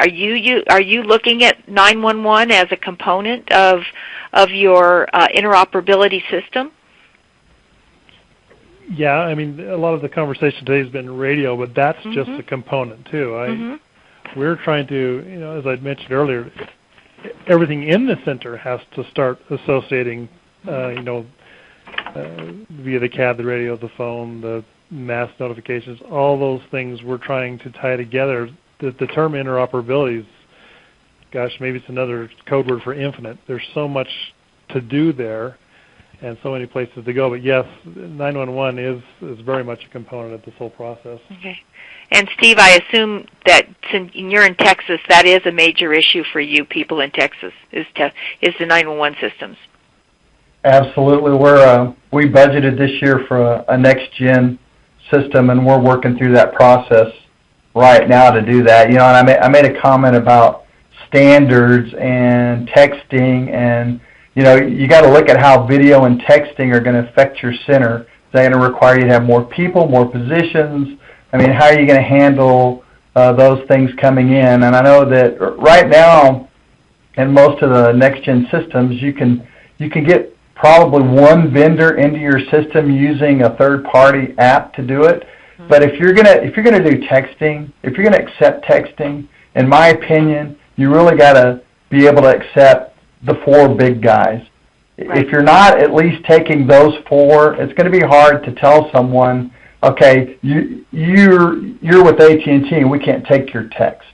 you looking at 911 as a component of your interoperability system? Yeah, I mean, a lot of the conversation today has been radio, but that's just a component too. We're trying to, as I mentioned earlier, everything in the center has to start associating, via the CAD, the radio, the phone, the mass notifications, all those things we're trying to tie together. The term interoperability is, gosh, maybe it's another code word for infinite. There's so much to do there and so many places to go. But yes, 911 is very much a component of this whole process. Okay. And Steve, I assume that since you're in Texas, that is a major issue for you people in Texas, is the 911 systems. Absolutely. We budgeted this year for a next-gen system, and we're working through that process right now to do that. And I made a comment about standards and texting, and you got to look at how video and texting are going to affect your center. They're going to require you to have more people, more positions. I mean, how are you going to handle those things coming in? And I know that right now, in most of the next-gen systems, you can get probably one vendor into your system using a third-party app to do it. Mm-hmm. But if you're gonna do texting, if you're gonna accept texting, in my opinion, you really got to be able to accept the 4 big guys. Right. If you're not at least taking those 4, it's going to be hard to tell someone, okay, you're with AT&T and we can't take your text.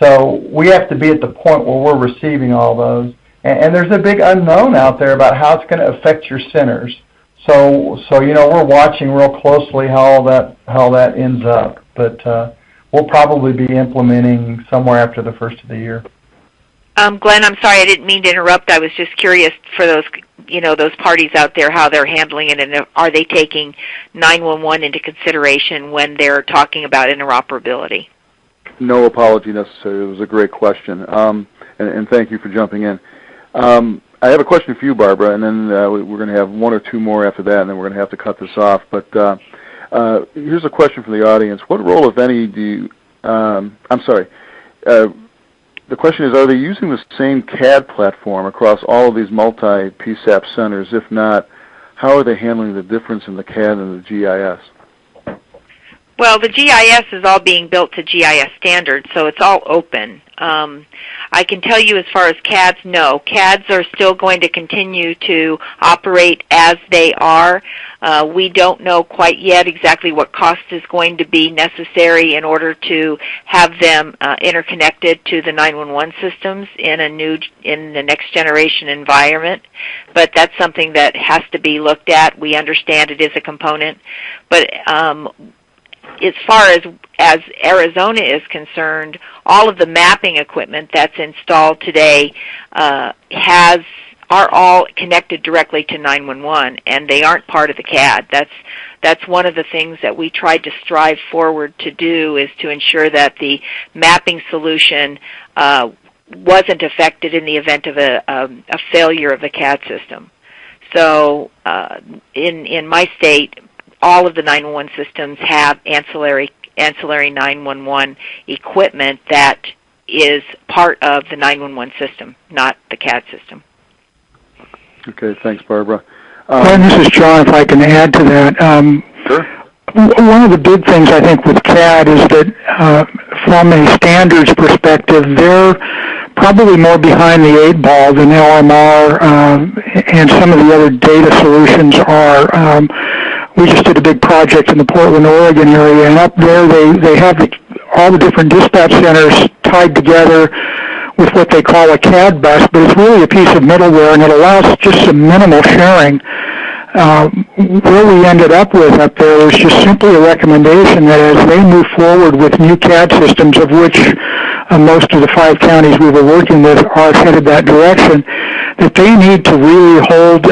So we have to be at the point where we're receiving all those. And there's a big unknown out there about how it's going to affect your centers. So we're watching real closely how that ends up. But we'll probably be implementing somewhere after the first of the year. Glenn, I'm sorry, I didn't mean to interrupt. I was just curious for those parties out there, how they're handling it, and are they taking 911 into consideration when they're talking about interoperability? No apology necessary. It was a great question, and thank you for jumping in. I have a question for you, Barbara, and then we're going to have 1 or 2 more after that, and then we're going to have to cut this off. But here's a question from the audience. What role, if any, the question is, are they using the same CAD platform across all of these multi-PSAP centers? If not, how are they handling the difference in the CAD and the GIS? Well, the GIS is all being built to GIS standards, so it's all open. I can tell you as far as CADs, no. CADs are still going to continue to operate as they are. We don't know quite yet exactly what cost is going to be necessary in order to have them interconnected to the 911 systems in the next generation environment. But that's something that has to be looked at. We understand it is a component, but as far as Arizona is concerned, all of the mapping equipment that's installed today are all connected directly to 911, and they aren't part of the CAD. That's one of the things that we tried to strive forward to do, is to ensure that the mapping solution wasn't affected in the event of a failure of the CAD system. So in my state, all of the 911 systems have ancillary 911 equipment that is part of the 911 system, not the CAD system. Okay, thanks, Barbara. Glenn, this is John, if I can add to that. Sure. One of the big things I think with CAD is that from a standards perspective, they're probably more behind the 8 ball than LMR and some of the other data solutions are. We just did a big project in the Portland, Oregon area, and up there they have all the different dispatch centers tied together with what they call a CAD bus, but it's really a piece of middleware, and it allows just some minimal sharing. Where we ended up with up there was just simply a recommendation that as they move forward with new CAD systems, of which most of the 5 counties we were working with are headed that direction, that they need to really hold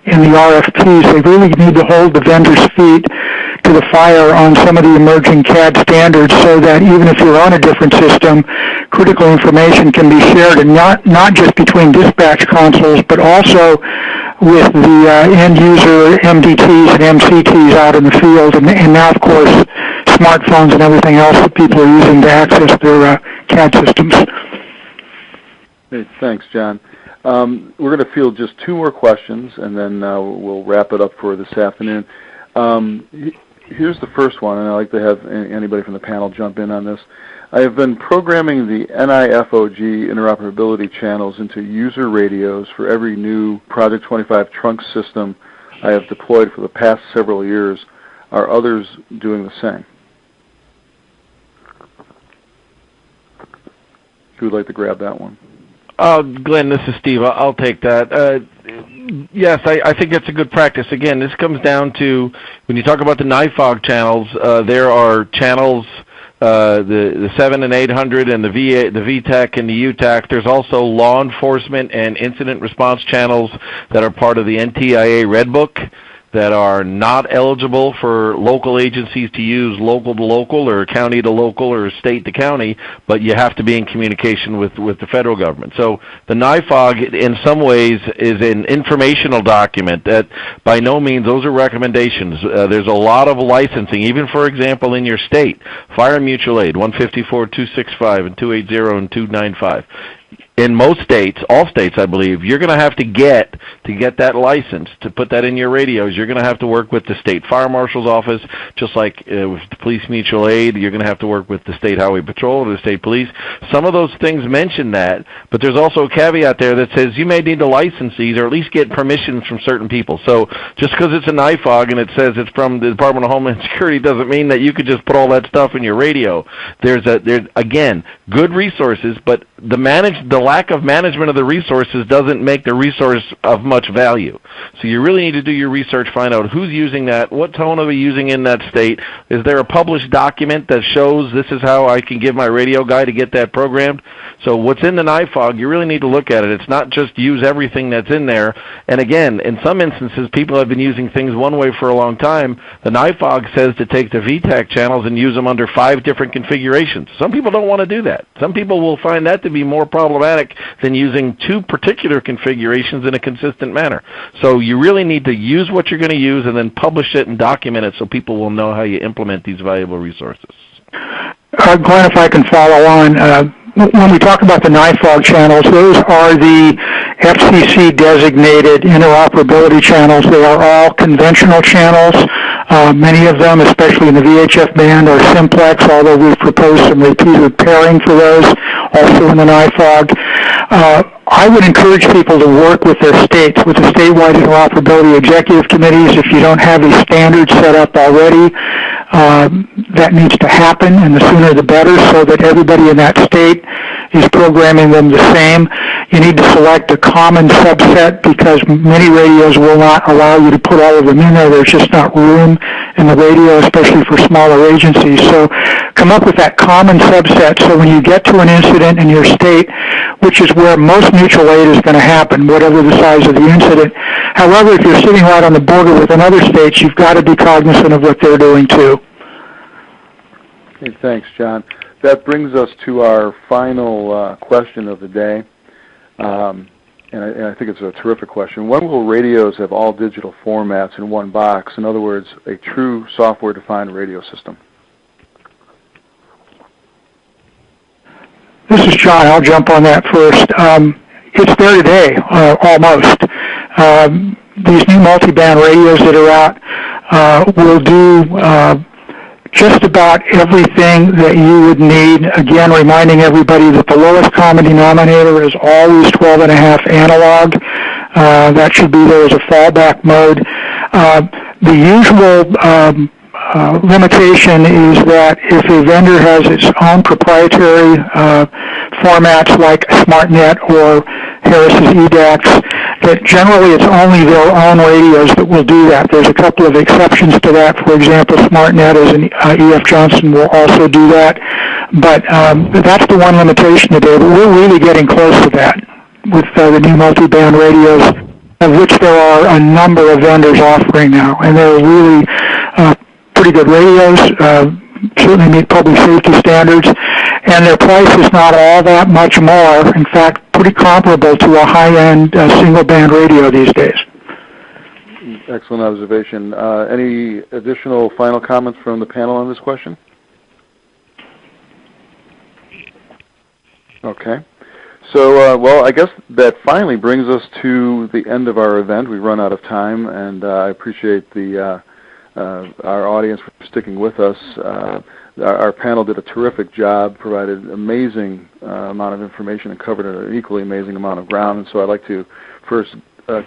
in the RFPs, they really need to hold the vendor's feet to the fire on some of the emerging CAD standards, so that even if you're on a different system, critical information can be shared, and not just between dispatch consoles, but also with the end user MDTs and MCTs out in the field, and now, of course, smartphones and everything else that people are using to access their CAD systems. Hey, thanks, John. We're going to field just 2 more questions, and then we'll wrap it up for this afternoon. Here's the first one, and I'd like to have anybody from the panel jump in on this. I have been programming the NIFOG interoperability channels into user radios for every new Project 25 trunk system I have deployed for the past several years. Are others doing the same? Who would like to grab that one? Glenn, this is Steve. I'll take that. Yes, I think that's a good practice. Again, this comes down to, when you talk about the NIFOG channels, there are channels the 7 and 800 and the VTEC and the UTAC. There's also law enforcement and incident response channels that are part of the NTIA Red Book that are not eligible for local agencies to use local to local or county to local or state to county, but you have to be in communication with the federal government. So the NIFOG in some ways is an informational document that by no means, those are recommendations. There's a lot of licensing, even for example in your state, Fire Mutual Aid, 154, 265, and 280 and 295. In most states, all states, I believe, you're going to have to get that license to put that in your radios. You're going to have to work with the state fire marshal's office, just like with the police mutual aid. You're going to have to work with the state highway patrol or the state police. Some of those things mention that, but there's also a caveat there that says you may need to license these or at least get permissions from certain people. So just because it's a NIFOG and it says it's from the Department of Homeland Security doesn't mean that you could just put all that stuff in your radio. There's again good resources, but the lack of management of the resources doesn't make the resource of much value. So you really need to do your research, find out who's using that, what tone are we using in that state, is there a published document that shows this is how I can give my radio guy to get that programmed? So what's in the NIFOG, you really need to look at it. It's not just use everything that's in there. And again, in some instances, people have been using things one way for a long time. The NIFOG says to take the VTAC channels and use them under 5 different configurations. Some people don't want to do that. Some people will find that to be more problematic than using 2 particular configurations in a consistent manner. So you really need to use what you're going to use and then publish it and document it so people will know how you implement these valuable resources. Glenn, if I can follow on, when we talk about the NIFOG channels, those are the FCC-designated interoperability channels. They are all conventional channels. Many of them, especially in the VHF band, are simplex, although we've proposed some repeated pairing for those, also in the NIFOG. I would encourage people to work with their states, with the statewide interoperability executive committees. If you don't have a standard set up already, that needs to happen, and the sooner the better, so that everybody in that state is programming them the same. You need to select a common subset because many radios will not allow you to put all of them in there. There's just not room in the radio, especially for smaller agencies. So come up with that common subset so when you get to an incident in your state, which is where most mutual aid is going to happen, whatever the size of the incident. However, if you're sitting right on the border with another state, you've got to be cognizant of what they're doing too. Okay, thanks, John. That brings us to our final question of the day, and I think it's a terrific question. When will radios have all digital formats in one box? In other words, a true software-defined radio system? This is John. I'll jump on that first. It's there today, almost. These new multiband radios that are out will do just about everything that you would need. Again, reminding everybody that the lowest common denominator is always 12.5 analog. That should be there as a fallback mode. The usual limitation is that if a vendor has its own proprietary formats like SmartNet or Harris's EDAX, that generally it's only their own radios that will do that. There's a couple of exceptions to that. For example, SmartNet as an E.F. Johnson will also do that. But that's the one limitation today. But we're really getting close to that with the new multiband radios, of which there are a number of vendors offering now. And they're really pretty good radios, certainly meet public safety standards, and their price is not all that much more. In fact, pretty comparable to a high-end single-band radio these days. Excellent observation. Any additional final comments from the panel on this question? Okay. So, well, I guess that finally brings us to the end of our event. We've run out of time, and I appreciate our audience for sticking with us. Our panel did a terrific job, provided an amazing amount of information and covered an equally amazing amount of ground. And so I'd like to first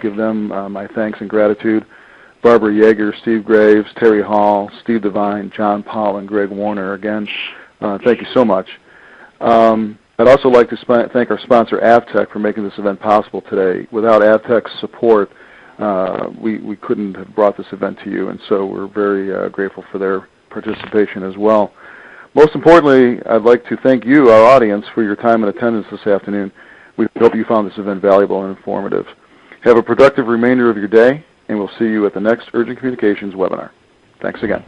give them my thanks and gratitude. Barbara Jaeger, Steve Graves, Terry Hall, Steve Devine, John Powell, and Greg Warner. Again, thank you so much. I'd also like to thank our sponsor, Avtec, for making this event possible today. Without Avtec's support, we couldn't have brought this event to you, and so we're very grateful for their participation as well. Most importantly, I'd like to thank you, our audience, for your time and attendance this afternoon. We hope you found this event valuable and informative. Have a productive remainder of your day, and we'll see you at the next Urgent Communications webinar. Thanks again.